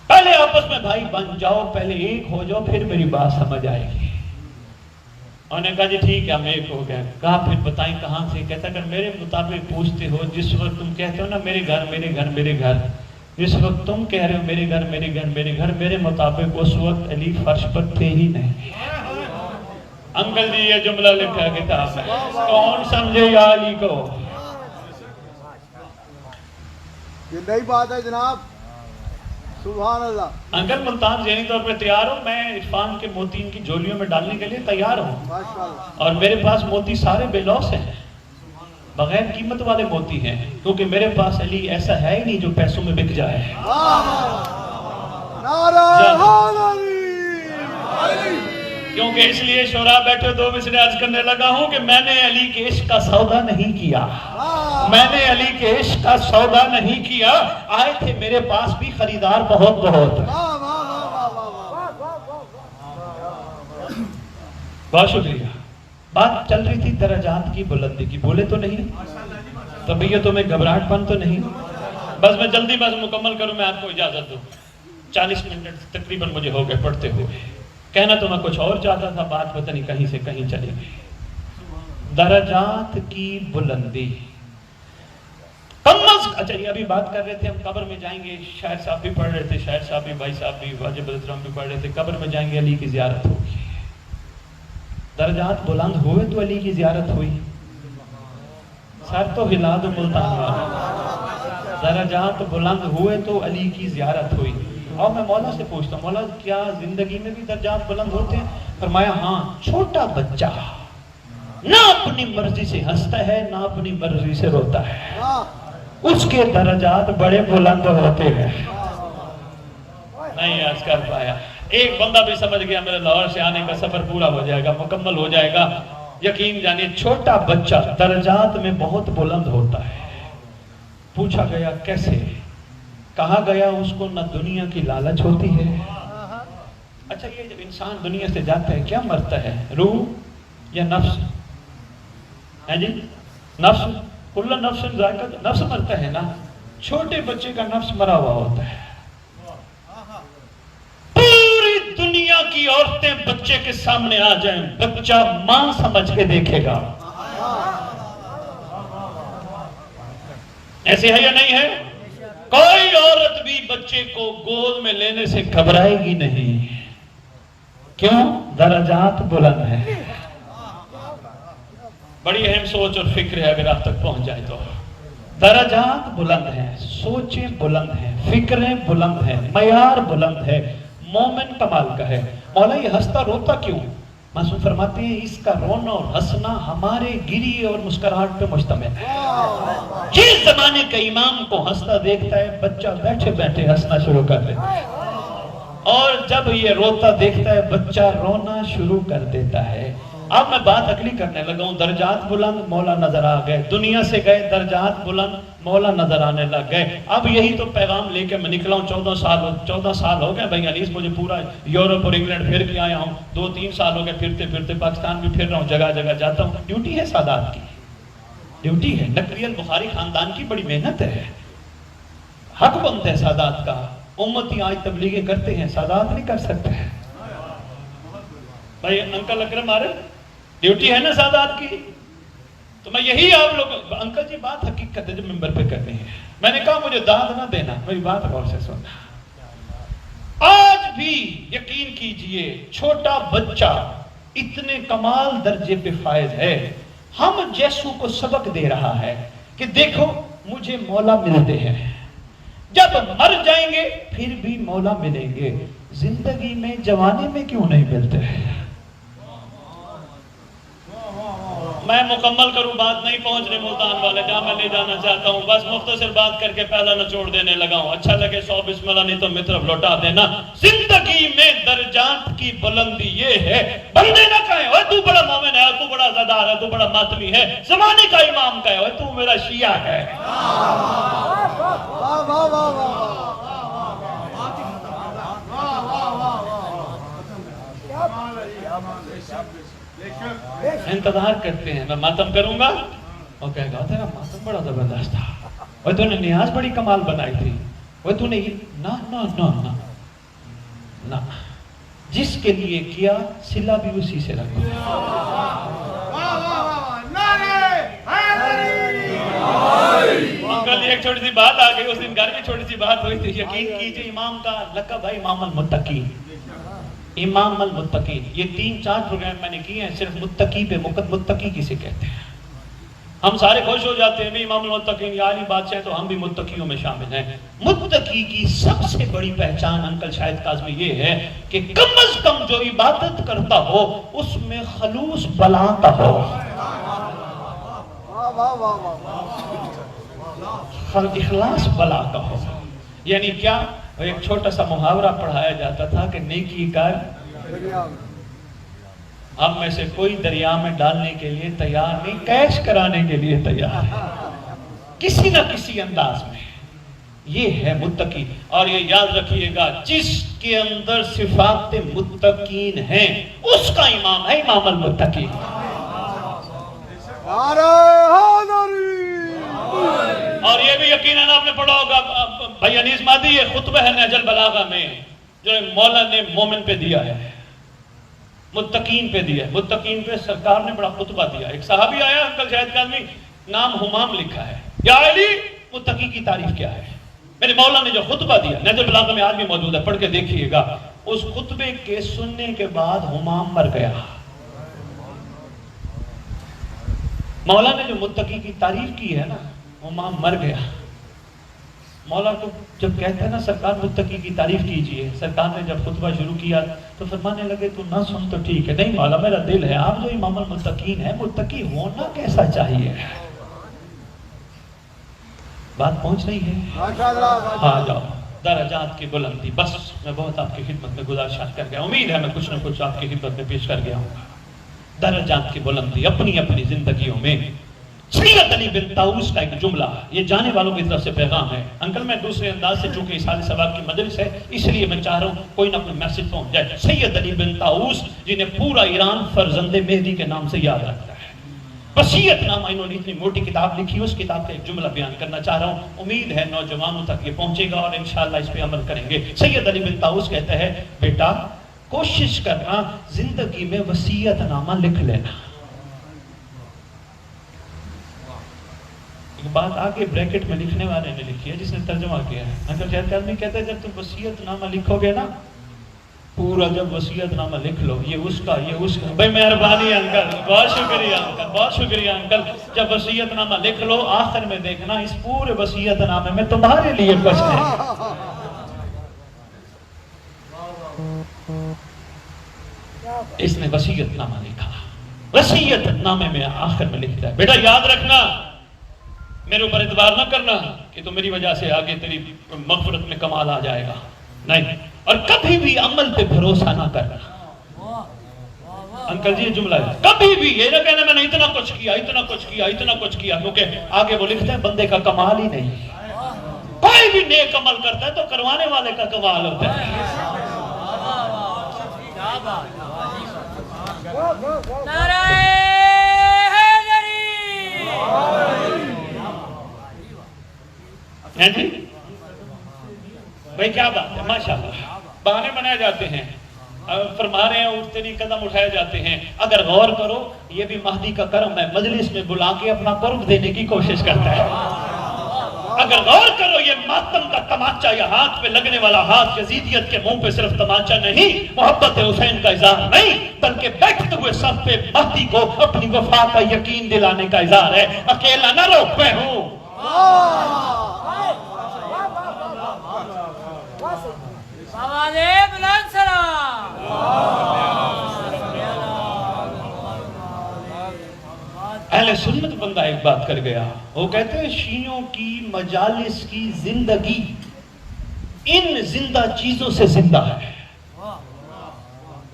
پہلے آپس میں بھائی بن جاؤ، پہلے ایک ہو جاؤ پھر میری بات سمجھ آئے گی. انہوں نے کہا جی ٹھیک ہے ہم ایک ہو گئے. کہا پھر بتائیں کہاں سے؟ کہتا اگر میرے مطابق پوچھتے ہو، جس وقت تم کہتے ہو نا میرے گھر جس وقت تم کہہ رہے ہو میرے گھر، میرے مطابق اس وقت علی فرش پر تھے ہی نہیں. انکل جی یہ جملہ لکھا کتاب میں، کون سمجھے یا علی کو؟ یہ نئی بات ہے جناب، سبحان اللہ. انکل ملتان ذہنی طور پر تیار ہوں، میں عرفان کے موتی ان کی جھولیوں میں ڈالنے کے لیے تیار ہوں. اور میرے پاس موتی سارے بے لوث ہیں، بغیر قیمت والے موتی ہیں، کیونکہ میرے پاس علی ایسا ہے ہی نہیں جو پیسوں میں بک جائے. نعرہ حیدری. کیونکہ اس لیے شورا بیٹھے دو مصرے عرض کرنے لگا ہوں کہ میں نے علی کے عشق کا سودا نہیں کیا، میں نے علی کے عشق کا سودا نہیں کیا. آئے تھے میرے پاس بھی خریدار بہت. بہت شکریہ. بات چل رہی تھی درجات کی بلندی کی، بولے تو نہیں؟ طبیعتوں میں گھبراہٹ پن تو نہیں؟ بس میں جلدی بس مکمل کروں، میں آپ کو اجازت دوں. 40 منٹ تقریباً مجھے ہو گئے پڑھتے ہوئے. کہنا تو میں کچھ اور چاہتا تھا، بات پتہ نہیں کہیں سے کہیں چلی گئی. درجات کی بلندی. اچھا یہ ابھی بات کر رہے تھے ہم قبر میں جائیں گے، شاعر صاحب بھی پڑھ رہے تھے، شاعر صاحب بھی، بھائی صاحب بھی، واجب الاسلام بھی پڑھ رہے تھے، قبر میں جائیں گے علی کی زیارت ہوگی. درجات بلند ہوئے تو علی کی زیارت ہوئی. سر تو ہلا دو ملتان والا. درجات بلند ہوئے تو علی کی زیارت ہوئی. اور میں مولا سے پوچھتا ہوں مولا کیا زندگی میں بھی درجات بلند ہوتے ہیں؟ فرمایا ہاں، چھوٹا بچہ نہ اپنی مرضی سے ہنستا ہے نہ اپنی مرضی سے روتا ہے، اس کے درجات بڑے بلند ہوتے ہیں۔ نہیں عرض کر پایا، ایک بندہ بھی سمجھ گیا میرے لاہور سے آنے کا سفر پورا ہو جائے گا، مکمل ہو جائے گا، یقین جانیے چھوٹا بچہ درجات میں بہت بلند ہوتا ہے۔ پوچھا گیا کیسے؟ کہا گیا اس کو نہ دنیا کی لالچ ہوتی ہے۔ اچھا یہ جب انسان دنیا سے جاتا ہے کیا مرتا ہے، روح یا نفس؟ ہے جی نفس، کل نفس ذائقہ، نفس مرتا ہے نا، چھوٹے بچے کا نفس مرا ہوا ہوتا ہے۔ پوری دنیا کی عورتیں بچے کے سامنے آ جائیں، بچہ ماں سمجھ کے دیکھے گا۔ ایسے ہے یا نہیں ہے؟ کوئی عورت بھی بچے کو گود میں لینے سے گھبرائے گی نہیں، کیوں؟ درجات بلند ہیں۔ بڑی اہم سوچ اور فکر ہے، اگر آپ تک پہنچ جائے تو درجات بلند ہیں، سوچیں بلند ہیں، فکریں بلند ہیں، معیار بلند ہے، مومن کمال کا ہے۔ مولا یہ ہنستا روتا کیوں؟ معصوم فرماتے ہیں اس کا رونا اور ہنسنا ہمارے گری اور مسکراہٹ پہ مشتمل ہے۔ جس زمانے کا امام کو ہنستا دیکھتا ہے بچہ بیٹھے بیٹھے ہنسنا شروع کر دیتا ہے، اور جب یہ روتا دیکھتا ہے بچہ رونا شروع کر دیتا ہے۔ اب میں بات عقلی کرنے لگا ہوں، درجات بلند مولا نظر آ گئے، دنیا سے گئے درجات بلند مولا نظر آنے لگ گئے۔ اب یہی تو پیغام لے کے میں نکلا ہوں، 14 سال ہو گئے بھائی انیس، مجھے پورا یورپ اور انگلینڈ پھر کے آیا ہوں، 2-3 سال ہو گئے پھرتے پھرتے، پاکستان بھی پھر رہا ہوں، جگہ جگہ جاتا ہوں۔ ڈیوٹی ہے سادات کی، ڈیوٹی ہے، نقوی البخاری خاندان کی بڑی محنت ہے، حق بنتا ہے سادات کا، امتی آج تبلیغیں کرتے ہیں، سادات نہیں کر سکتے ہیں۔ بھائی انکل اکرم آ رہے، ڈیوٹی ہے نا سادات کی، تو میں یہی آپ لوگ، انکل جی بات حقیقت ہے جو ممبر پہ کرنی ہے، میں نے کہا مجھے داد نہ دینا، میری بات غور سے سننا۔ آج بھی یقین کیجئے چھوٹا بچہ اتنے کمال درجے پہ فائز ہے، ہم جیسو کو سبق دے رہا ہے کہ دیکھو مجھے مولا ملتے ہیں، جب مر جائیں گے پھر بھی مولا ملیں گے، زندگی میں جوانی میں کیوں نہیں ملتے؟ میں مکمل کروں بات، نہیں پہنچ رہے ملتان والے جہاں میں لے جانا چاہتا ہوں، بس مختصر بات کر کے پہلا نچوڑ دینے لگا ہوں، اچھا لگے 100 بسم اللہ، نہیں تو مطرف لوٹا دینا۔ زندگی میں درجات کی بلندی یہ ہے، بندے نہ کہیں اوہ تو بڑا مومن ہے، تو بڑا زدار ہے، تو بڑا ماتمی ہے، زمانے کا امام کہے اوہ تو میرا شیعہ ہے۔ انتظار کرتے ہیں میں ماتم کروں گا، اور کہے گا تیرا ماتم بڑا زبردست تھا، اور تو نے نیاز بڑی کمال بنائی تھی، اور تو نے نا نا نا نا نا جس کے لیے کیا صلہ بھی اسی سے رکھو۔ انکل ایک چھوٹی سی بات آ گئی، اس دن گھر میں چھوٹی سی بات ہوئی تھی، یقین کیجئے امام کا لقب ہے امام المتقین، امام المتقین۔ یہ 3-4 پروگرام میں نے کیے ہیں صرف متقی پہ، متقی کسے کہتے ہیں؟ ہم سارے خوش ہو جاتے ہیں بھی امام المتقین یا علی بادشاہ، تو ہم بھی متقیوں میں شامل ہیں۔ متقی کی سب سے بڑی پہچان انکل شاہد کاظمی یہ ہے کہ کم از کم جو عبادت کرتا ہو اس میں خلوص بلا کا ہو، اخلاص بلا کا ہو۔ یعنی کیا؟ ایک چھوٹا سا محاورہ پڑھایا جاتا تھا کہ نیکی کر، ہم میں سے کوئی دریا میں ڈالنے کے لیے تیار نہیں، کیش کرانے کے لیے تیار ہے، کسی نہ کسی انداز میں۔ یہ ہے متقی، اور یہ یاد رکھیے گا جس کے اندر صفات متقین ہیں اس کا امام ہے امام المتقین۔ اور یہ بھی یقیناً آپ نے پڑھا ہوگا بھائی انیس مادی، یہ خطبہ ہے نہج البلاغہ میں جو مولا نے مومن پہ دیا ہے، متقین پہ دیا ہے، متقین پہ سرکار نے بڑا خطبہ دیا۔ ایک صحابی آیا انکل شاہد کاظمی، نام حمام لکھا ہے، یا علی متقی کی تعریف کیا ہے؟ میرے مولا نے جو خطبہ دیا نہج البلاغہ میں آج بھی موجود ہے، پڑھ کے دیکھیے گا۔ اس خطبے کے سننے کے بعد حمام مر گیا۔ مولا نے جو متقی کی تعریف کی ہے نا، حمام مر گیا۔ مولا کو جب کہتے ہیں نا سرکار متقی کی تعریف کیجئے، سرکار نے جب خطبہ شروع کیا تو فرمانے لگے تو نہ سن تو ٹھیک ہے، نہیں مولا میرا دل ہے، آپ جو امام المتقین ہیں، متقی ہونا کیسا چاہیے؟ بات پہنچ رہی ہے؟ ہاں جاؤ، درجات کی بلندی، بس میں بہت آپ کی خدمت میں گزارشات کر گیا، امید ہے میں کچھ نہ کچھ آپ کی خدمت میں پیش کر گیا ہوں. درجات کی بلندی اپنی اپنی زندگیوں میں. سید علی بن طاؤس کا ایک جملہ، یہ جانے والوں کی طرف سے پیغام ہے. انکل میں دوسرے انداز سے، چونکہ اس حال ثواب کی مجلس ہے اس لیے میں چاہ رہا ہوں کوئی نہ کوئی میسج پہنچ جائے. سید علی بن طاؤس جنہیں پورا ایران فرزند مہدی کے نام سے یاد رکھتا ہے، وصیت نامہ انہوں نے اتنی موٹی کتاب لکھی، اس کتاب کا ایک جملہ بیان کرنا چاہ رہا ہوں، امید ہے نوجوانوں تک یہ پہنچے گا اور انشاءاللہ اس پہ عمل کریں گے. سید علی بن طاؤس کہتے ہیں بیٹا کوشش کرنا زندگی میں وصیت نامہ لکھ لینا. بات آگے بریکٹ میں لکھنے والے نے لکھی ہے جس نے ترجمہ کیا ہے. انکل شہد کاظمی کہتے ہیں جب تم وصیت نامہ لکھو گے نا، پورا جب وصیت نامہ لکھ لو، یہ اس کا یہ اس کا، بھائی مہربانی انکل، بہت شکریہ انکل، بہت شکریہ انکل. جب وصیت نامہ لکھ لو آخر میں دیکھنا اس پورے وصیت نامے میں تمہارے لیے کچھ ہے. اس نے وصیت نامہ لکھا، وصیت نامے میں آخر میں لکھتا ہے بیٹا یاد رکھنا، میرے اوپر اعتبار نہ کرنا کہ تو میری وجہ سے آگے تیری مغفرت میں کمال آ جائے گا، نہیں، اور کبھی بھی عمل پہ بھروسہ نہ کرنا. انکل جی یہ جملہ ہے، کبھی بھی یہ نہ کہنا میں نے اتنا کچھ کیا، اتنا کچھ کیا، اتنا کچھ کیا، کیونکہ آگے وہ لکھتے ہیں بندے کا کمال ہی نہیں. کوئی بھی نیک عمل کرتا ہے تو کروانے والے کا کمال ہوتا ہے. جی بھائی کیا بات ہے، ماشاءاللہ بہانے بنائے جاتے ہیں، فرما رہے ہیں اٹھتے نہیں قدم اٹھائے جاتے ہیں. اگر غور کرو یہ بھی مہدی کا کرم ہے، مجلس میں بلا کے اپنا قرب دینے کی کوشش کرتا ہے. اگر غور کرو یہ ماتم کا تمانچہ، یہ ہاتھ پہ لگنے والا ہاتھ یزیدیت کے منہ پہ صرف تمانچہ نہیں، محبت حسین کا اظہار نہیں، بلکہ بیٹھتے ہوئے سب پہ مہدی کو اپنی وفا کا یقین دلانے کا اظہار ہے. اکیلا نہ روک میں ہوں. اہل سنت بندہ ایک بات کر گیا، وہ کہتے ہیں شیعوں کی مجالس کی زندگی ان زندہ چیزوں سے زندہ ہے.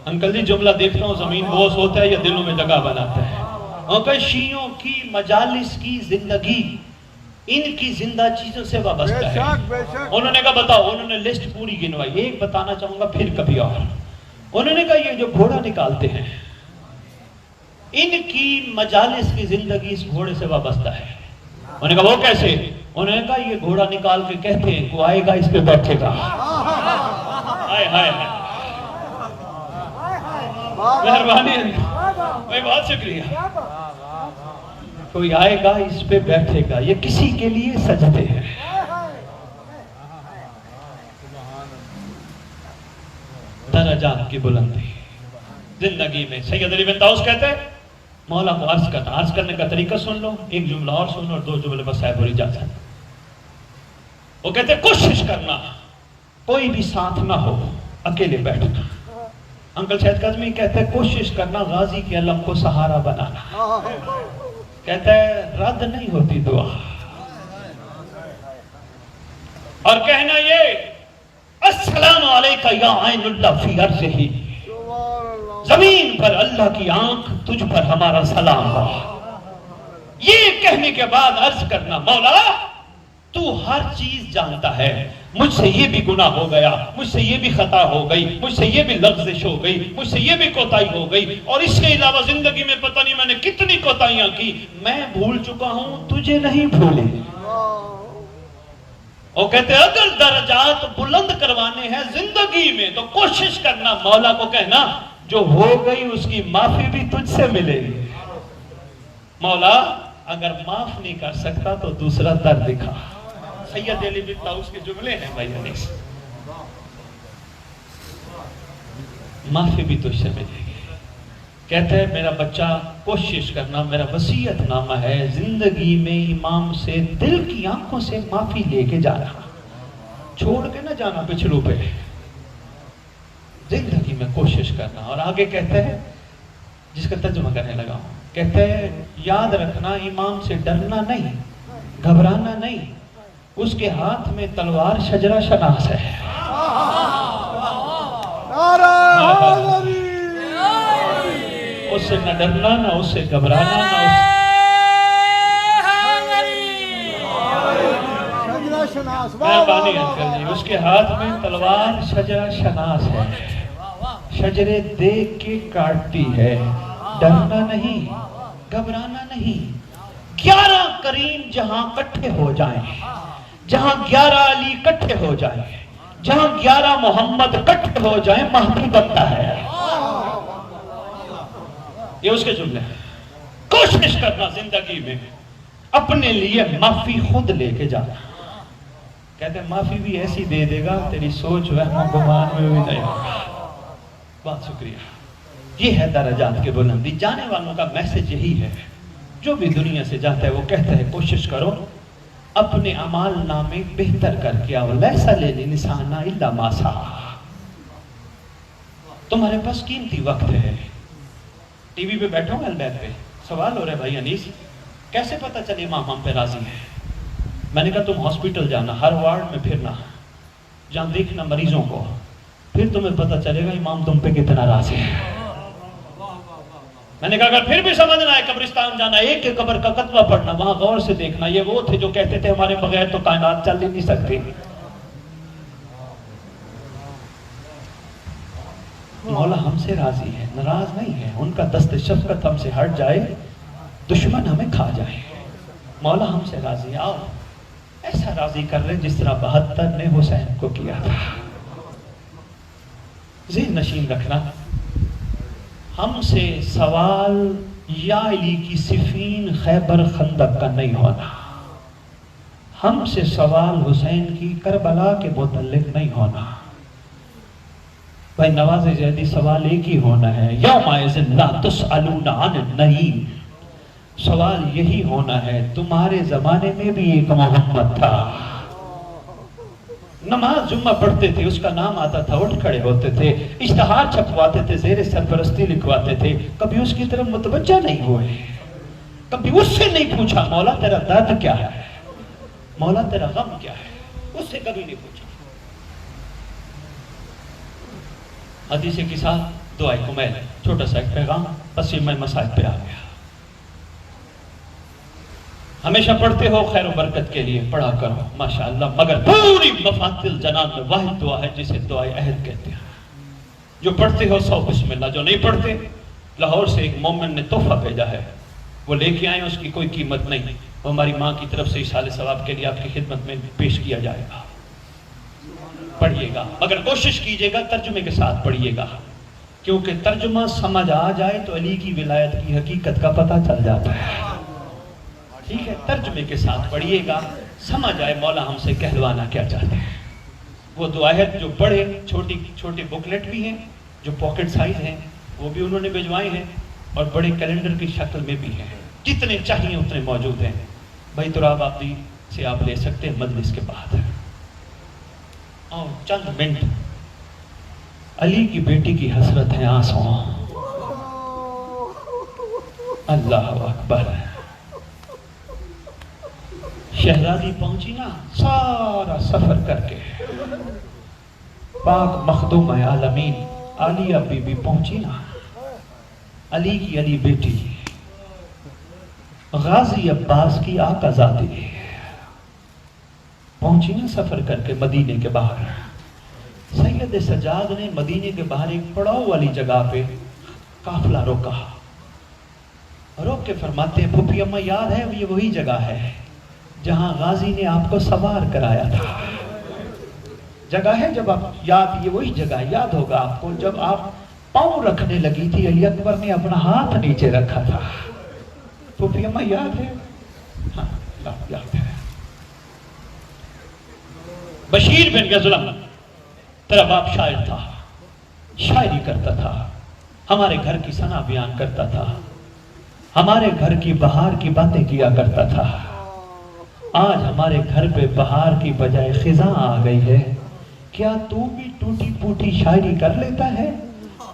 انکل جی جملہ دیکھتا ہوں زمین بوس ہوتا ہے یا دلوں میں جگہ بناتا ہے. وہ کہتے ہیں شیعوں کی مجالس کی زندگی ان کی زندہ چیزوں سے وابستہ ہے. انہوں نے کہا بتاؤ، انہوں نے لسٹ پوری گنوائی، ایک بتانا چاہوں گا پھر کبھی اور. انہوں نے کہا یہ جو گھوڑا نکالتے ہیں ان کی مجالس کی زندگی اس گھوڑے سے وابستہ ہے. انہوں نے کہا وہ کیسے؟ انہوں نے کہا یہ گھوڑا نکال کے کہتے ہیں کو آئے گا اس پہ بیٹھے گا. ہائے ہائے ہائے، مہربانی بھائی بہت شکریہ. کوئی آئے گا اس پہ بیٹھے گا، یہ کسی کے لیے سجدے ہیں. درجات کی بلندی زندگی میں. سید علی بن طاؤس کہتے ہیں مولا کو عرض کرنا، عرض کرنے کا طریقہ سن لو، ایک جملہ اور سن لو اور 2 جملے بس صاحب اور اجازت. وہ کہتے ہیں کوشش کرنا کوئی بھی ساتھ نہ ہو، اکیلے بیٹھنا. انکل شہد کاظمی کہتے ہیں کوشش کرنا غازی کے علم کو سہارا بنانا. کہتا ہے رد نہیں ہوتی دعا. اور کہنا یہ السلام علیکہ یا عین اللہ فی عرضہ، زمین پر اللہ کی آنکھ تجھ پر ہمارا سلام ہو. یہ کہنے کے بعد عرض کرنا مولا تو ہر چیز جانتا ہے، مجھ سے یہ بھی گناہ ہو گیا، مجھ سے یہ بھی خطا ہو گئی، مجھ سے یہ بھی لغزش ہو گئی، مجھ سے یہ بھی کوتاہی ہو گئی، اور اس کے علاوہ زندگی میں پتہ نہیں میں نے کتنی کوتاہیاں کی، میں بھول چکا ہوں، تجھے نہیں بھولے. وہ کہتے ہیں اگر درجات بلند کروانے ہیں زندگی میں تو کوشش کرنا مولا کو کہنا جو ہو گئی اس کی معافی بھی تجھ سے ملے گی. مولا اگر معاف نہیں کر سکتا تو دوسرا در دکھا. سید علی بن طاؤس کے جملے ہیں بھائی انیس، معافی بھی تجھ سے ملے گی. کہتے ہیں میرا بچہ کوشش کرنا، میرا وصیت نامہ ہے زندگی میں امام سے دل کی آنکھوں سے معافی لے کے جا رہا. چھوڑ کے نہ جانا پچھلوں پہ، زندگی میں کوشش کرنا. اور آگے کہتے ہیں، جس کا ترجمہ کرنے لگا ہوں، کہتے ہیں یاد رکھنا امام سے ڈرنا نہیں، گھبرانا نہیں، اس کے ہاتھ میں تلوار شجرہ شناس ہے. نعرہ حیدری، اس سے نہ ڈرنا، نہ اس سے گھبرانا، نہ اس شجرہ شناس. مہربانی انکل جی، اس کے ہاتھ میں تلوار شجرہ شناس ہے، شجرے دیکھ کے کاٹتی ہے. ڈرنا نہیں، گھبرانا نہیں. 11 کریم جہاں کٹھے ہو جائیں، جہاں 11 علی کٹھے ہو جائیں، جہاں 11 محمد کٹھے ہو جائیں، مہدی بنتا ہے. یہ اس کے جملے ہیں. کوشش کرنا زندگی میں اپنے لیے معافی خود لے کے جانا. کہتے ہیں معافی بھی ایسی دے دے گا تیری سوچ وہم و گمان میں بھی نہیں ہوگا. بہت شکریہ. یہ ہے درجات کے بلندی. جانے والوں کا میسج یہی ہے، جو بھی دنیا سے جاتا ہے وہ کہتا ہے کوشش کرو اپنے اعمال نامے بہتر کر کے آؤ. لیسا للانسان الا ما سعی. تمہارے پاس قیمتی وقت ہے. ٹی وی پہ بیٹھو گا البیت پہ، سوال ہو رہا ہے بھائی انیس کیسے پتہ چلے امام ہم پہ راضی ہے؟ میں نے کہا تم ہاسپٹل جانا، ہر وارڈ میں پھرنا، جہاں دیکھنا مریضوں کو، پھر تمہیں پتہ چلے گا امام تم پہ کتنا راضی ہے. میں نے کہا اگر پھر بھی سمجھنا ہے قبرستان جانا، ایک ایک قبر کا کتبہ پڑھنا، وہاں غور سے دیکھنا. یہ وہ تھے جو کہتے تھے ہمارے بغیر تو کائنات چل ہی نہیں سکتی. مولا ہم سے راضی ہے، ناراض نہیں ہے. ان کا دست شفقت ہم سے ہٹ جائے، دشمن ہمیں کھا جائے. مولا ہم سے راضی. آؤ ایسا راضی کر رہے جس طرح 72 نے حسین کو کیا تھا. ذہن نشین رکھنا، ہم سے سوال یا علی کی صفین خیبر خندق کا نہیں ہونا، ہم سے سوال حسین کی کربلا کے متعلق نہیں ہونا. بھائی نواز زیدی سوال ایک ہی ہونا ہے، یومئذ لا تسألون عن النعیم. سوال یہی ہونا ہے تمہارے زمانے میں بھی ایک محمد تھا. نماز جمعہ پڑھتے تھے، اس کا نام آتا تھا، اٹھ کھڑے ہوتے تھے، اشتہار چھپواتے تھے، زیر سرپرستی لکھواتے تھے، کبھی اس کی طرف متوجہ نہیں ہوئے، کبھی اس سے نہیں پوچھا مولا تیرا درد کیا ہے، مولا تیرا غم کیا ہے. اس سے کبھی نہیں پوچھا. حدیث کے ساتھ دعائے کمیل، چھوٹا سا ایک پیغام، بس میں مسائل پہ آ گیا. ہمیشہ پڑھتے ہو خیر و برکت کے لیے پڑھا کرو ماشاءاللہ، مگر پوری مفاتل جنان میں واحد دعا ہے جسے دعائے عہد کہتے ہیں. جو پڑھتے ہو 100 بسم اللہ، جو نہیں پڑھتے لاہور سے ایک مومن نے تحفہ بھیجا ہے، وہ لے کے آئے، اس کی کوئی قیمت نہیں، وہ ہماری ماں کی طرف سے ایصال ثواب کے لیے آپ کی خدمت میں پیش کیا جائے گا. پڑھیے گا مگر کوشش کیجئے گا ترجمے کے ساتھ پڑھیے گا، کیونکہ ترجمہ سمجھ آ جائے تو علی کی ولایت کی حقیقت کا پتہ چل جاتا ہے. ٹھیک ہے، ترجمے کے ساتھ پڑھیے گا، سمجھ آئے مولا ہم سے کہلوانا کیا چاہتے ہیں. وہ دعا ہے جو پڑھے، چھوٹی چھوٹی بکلیٹ بھی ہیں جو پاکٹ سائز ہیں، وہ بھی انہوں نے بھجوائے ہیں، اور بڑے کیلنڈر کی شکل میں بھی ہیں، جتنے چاہیے اتنے موجود ہیں. بھائی تراب آبادی سے آپ لے سکتے ہیں مجلس کے بعد. اور چند منٹ علی کی بیٹی کی حسرت ہے آنسوں. اللہ اکبر. شہزادی پہنچی نا سارا سفر کر کے، پاک مخدوم عالمین عالیہ بی بی پہنچی نا، علی کی علی بیٹی، غازی عباس کی آقا زادی پہنچی نا سفر کر کے مدینے کے باہر. سید سجاد نے مدینے کے باہر ایک پڑاؤ والی جگہ پہ قافلہ روکا. روک کے فرماتے ہیں پھوپھی اماں یاد ہے یہ وہی جگہ ہے جہاں غازی نے آپ کو سوار کرایا تھا. جگہ ہے جب آپ یاد، یہ وہی جگہ یاد ہوگا آپ کو جب آپ پاؤں رکھنے لگی تھی علی اکبر نے اپنا ہاتھ نیچے رکھا تھا. پھوپھی اماں یاد ہے؟ ہاں یاد ہے. بشیر بن غزلم تیرا باپ شاعر تھا، شاعری کرتا تھا، ہمارے گھر کی ثنا بیان کرتا تھا، ہمارے گھر کی بہار کی باتیں کیا کرتا تھا. آج ہمارے گھر پہ بہار کی بجائے خزاں آ گئی ہے، کیا تو بھی ٹوٹی پوٹی شاعری کر لیتا ہے؟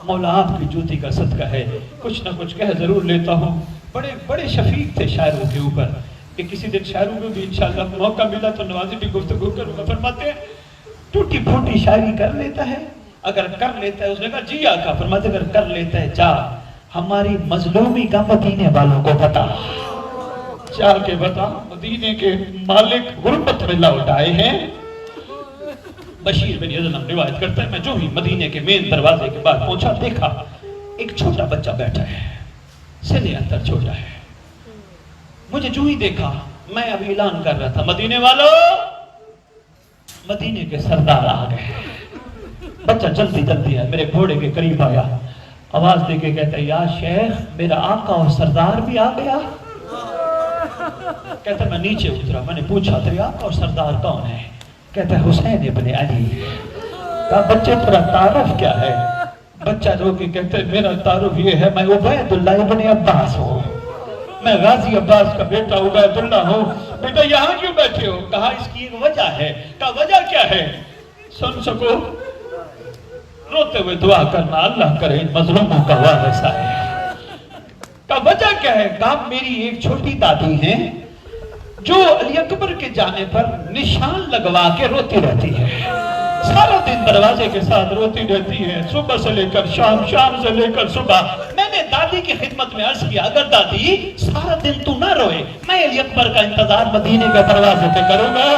مولا آپ کی جوتی کا صدقہ ہے، کچھ نہ کچھ کہہ ضرور لیتا ہوں۔ بڑے بڑے شفیق تھے شاعروں کے اوپر، کہ کسی دن شاعروں میں بھی انشاءاللہ موقع ملا تو نوازی بھی گفتگو کروں گا۔ فرماتے ہیں ٹوٹی پھوٹی شاعری کر لیتا ہے؟ اگر کر لیتا ہے، اس نے کہا جی آقا۔ فرماتے اگر کر لیتا ہے جا ہماری مظلومی کا مدینے والوں کو بتا، جا کے بتا مدینے کے مالک غربت میں لوٹ آئے ہیں۔ بشیر بن یزلم روایت کرتا ہے میں جو ہی مدینے کے مین دروازے کے بعد پہنچا، دیکھا ایک چھوٹا بچہ بیٹھا ہے، سنے اندر چھوٹا ہے۔ مجھے جو ہی دیکھا، میں ابھی اعلان کر رہا تھا مدینے والوں، مدینے کے سردار آ گئے۔ بچہ جلدی جلدی ہے، میرے گھوڑے کے قریب آیا، آواز دے کے کہتا ہے یا شیخ میرا آقا اور سردار بھی آ گیا۔ کہتا ہے میں نیچے اترا، میں نے پوچھا تیرے آقا اور سردار کون ہے؟ کہتا ہے حسین ابن علی۔ کہا بچے تیرا تعارف کیا ہے؟ بچہ رو کے کہتا ہے میرا تعارف یہ ہے میں عبید اللہ ابن عباس ہوں، میں غازی عباس کا بیٹا عبید اللہ ہوں۔ بیٹا یہاں کیوں بیٹھے ہو؟ کہا اس کی ایک وجہ ہے۔ کہا وجہ کیا ہے؟ سن سکو؟ روتے ہوئے دعا کرنا اللہ کرے ان مظلوموں کا وارث آئے۔ کہا وجہ کیا ہے؟ کہا میری ایک چھوٹی دادی ہیں جو علی اکبر کے جانے پر نشان لگوا کے روتی رہتی ہے، سارا دن دروازے کے ساتھ روتی رہتی ہے، صبح سے لے کر شام، شام سے لے کر صبح۔ میں نے دادی کی خدمت میں عرض کیا اگر دادی سارا دن تو نہ روئے، میں علی اکبر کا انتظار مدینے کے دروازے پہ کروں گا،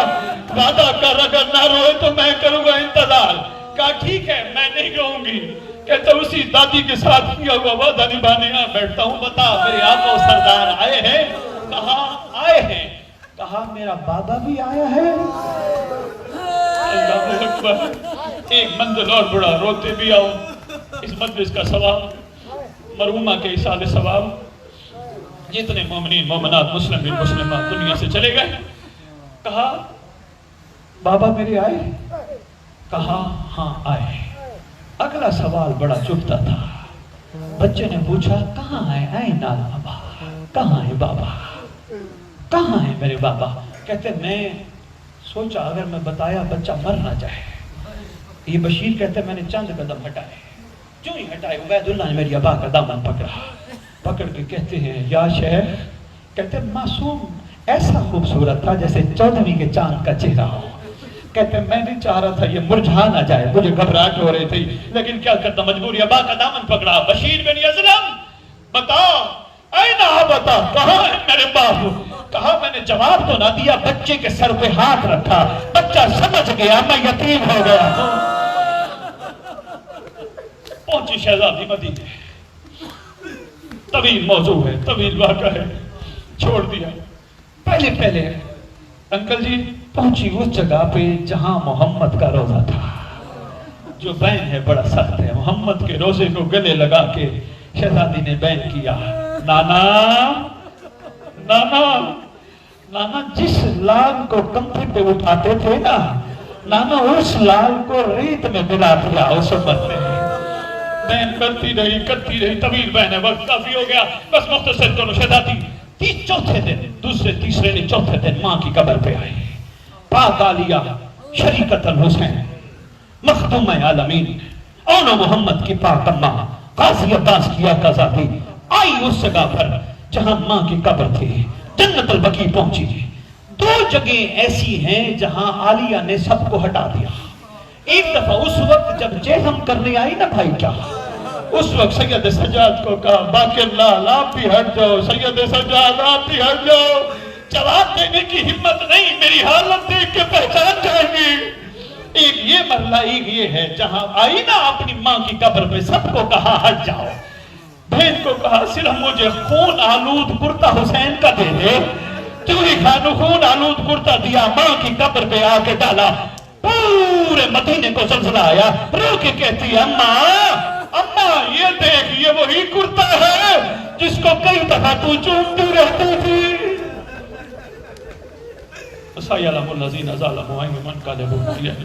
وعدہ کر اگر نہ روئے تو میں کروں گا انتظار۔ کہا ٹھیک ہے میں نہیں رہوں گی۔ کہتا اسی دادی کے ساتھ کیا ہوا وعدہ نبھانے یہاں بیٹھتا ہوں، بتا میرے آقا و سردار آئے ہیں؟ کہا آئے ہیں۔ کہا میرا بابا بھی آیا ہے؟ اللہ اکبر، ایک منزل اور بڑا، روتے بھی آؤ، اس مجلس کا ثواب، مرحومہ کے اصال ثواب، جتنے مومنین مومنات مسلمین مسلمات دنیا سے چلے گئے۔ کہا بابا میرے آئے؟ کہا ہاں آئے۔ اگلا سوال بڑا چبھتا تھا، بچے نے پوچھا کہاں ہے این بابا، کہاں ہے بابا، کہاں ہے میرے بابا؟ کہتے میں سوچا اگر میں بتایا بچہ مر نہ جائے۔ یہ بشیر کہتے میں نے چند قدم ہٹائے، جو ہی ہٹائے عبید اللہ نے میری ابا کا دامن پکڑا، پکڑ کے کہتے ہیں یا شیخ، کہتے معصوم ایسا خوبصورت تھا جیسے 14ویں کے چاند کا چہرہ ہو۔ کہتے میں نہیں چاہ رہا تھا یہ مرجھا نہ جائے، مجھے گھبراہٹ ہو رہی تھی، لیکن کیا کرتا مجبوری، ابا کا دامن پکڑا۔ بشیر بن یزلم بتا اینا بتا، کہاں ہے میرے باپ؟ کہا میں نے جواب تو نہ دیا، بچے کے سر پہ ہاتھ رکھا، بچہ سمجھ گیا میں یتیم ہو گیا۔ پہنچی شہزادی مدینے، طویل موضوع ہے، طویل واقعہ ہے، چھوڑ دیا۔ پہلے انکل جی پہنچی اس جگہ پہ جہاں محمد کا روزہ تھا۔ جو بین ہے بڑا سخت ہے، محمد کے روزے کو گلے لگا کے شہزادی نے بین کیا، نانا نانا نانا جس لال کو کمپی پہ اٹھاتے تھے نا، نانا اس لال کو ریت میں ملا دیا اس امت نے۔ بین کرتی رہی، طویل بین ہے، وقت کافی ہو گیا، بس مختصر کرو۔ شہزادی چوتھے دن، تیسرے نے چوتھے دن ماں کی قبر پہ آئی، پاک عالیہ شریکت الحسین مخدوم عالمین اونو محمد کی پاک اماں غازی عباس کی آقا زادی آئی اس جگہ پر جہاں ماں کی قبر تھی، جنت البقیع پہنچی۔ دو جگہیں ایسی ہیں جہاں عالیہ نے سب کو ہٹا دیا۔ ایک دفعہ اس وقت جب جہم کرنے آئی نا بھائی کیا، اس وقت سید سجاد کو کہا باقر لال آپ بھی ہٹ جاؤ، سید سجاد آپ بھی ہٹ جاؤ، جواب دینے کی ہمت نہیں، میری حالت دیکھ کے پہچان جائیں گی۔ ایک یہ مرحلہ، ایک یہ ہے جہاں آئی نا اپنی ماں کی قبر پہ سب کو کہا ہٹ جاؤ۔ بہن کو کہا صرف مجھے خون آلود کرتا حسین کا دے دے، تو ہی خانو خون آلود کرتا دیا، ماں کی قبر پہ آ کے ڈالا، پورے مدینے کو زلزلہ آیا، رو کے کہتی ہے اماں اماں یہ دیکھ، یہ وہی کرتا ہے جس کو کئی دفعہ تو چومتی رہتی تھی۔ سَيَعْلَمُ الَّذِينَ ظَلَمُوا أَيَّ مُنْقَلَبٍ هُمْ فِيهِ.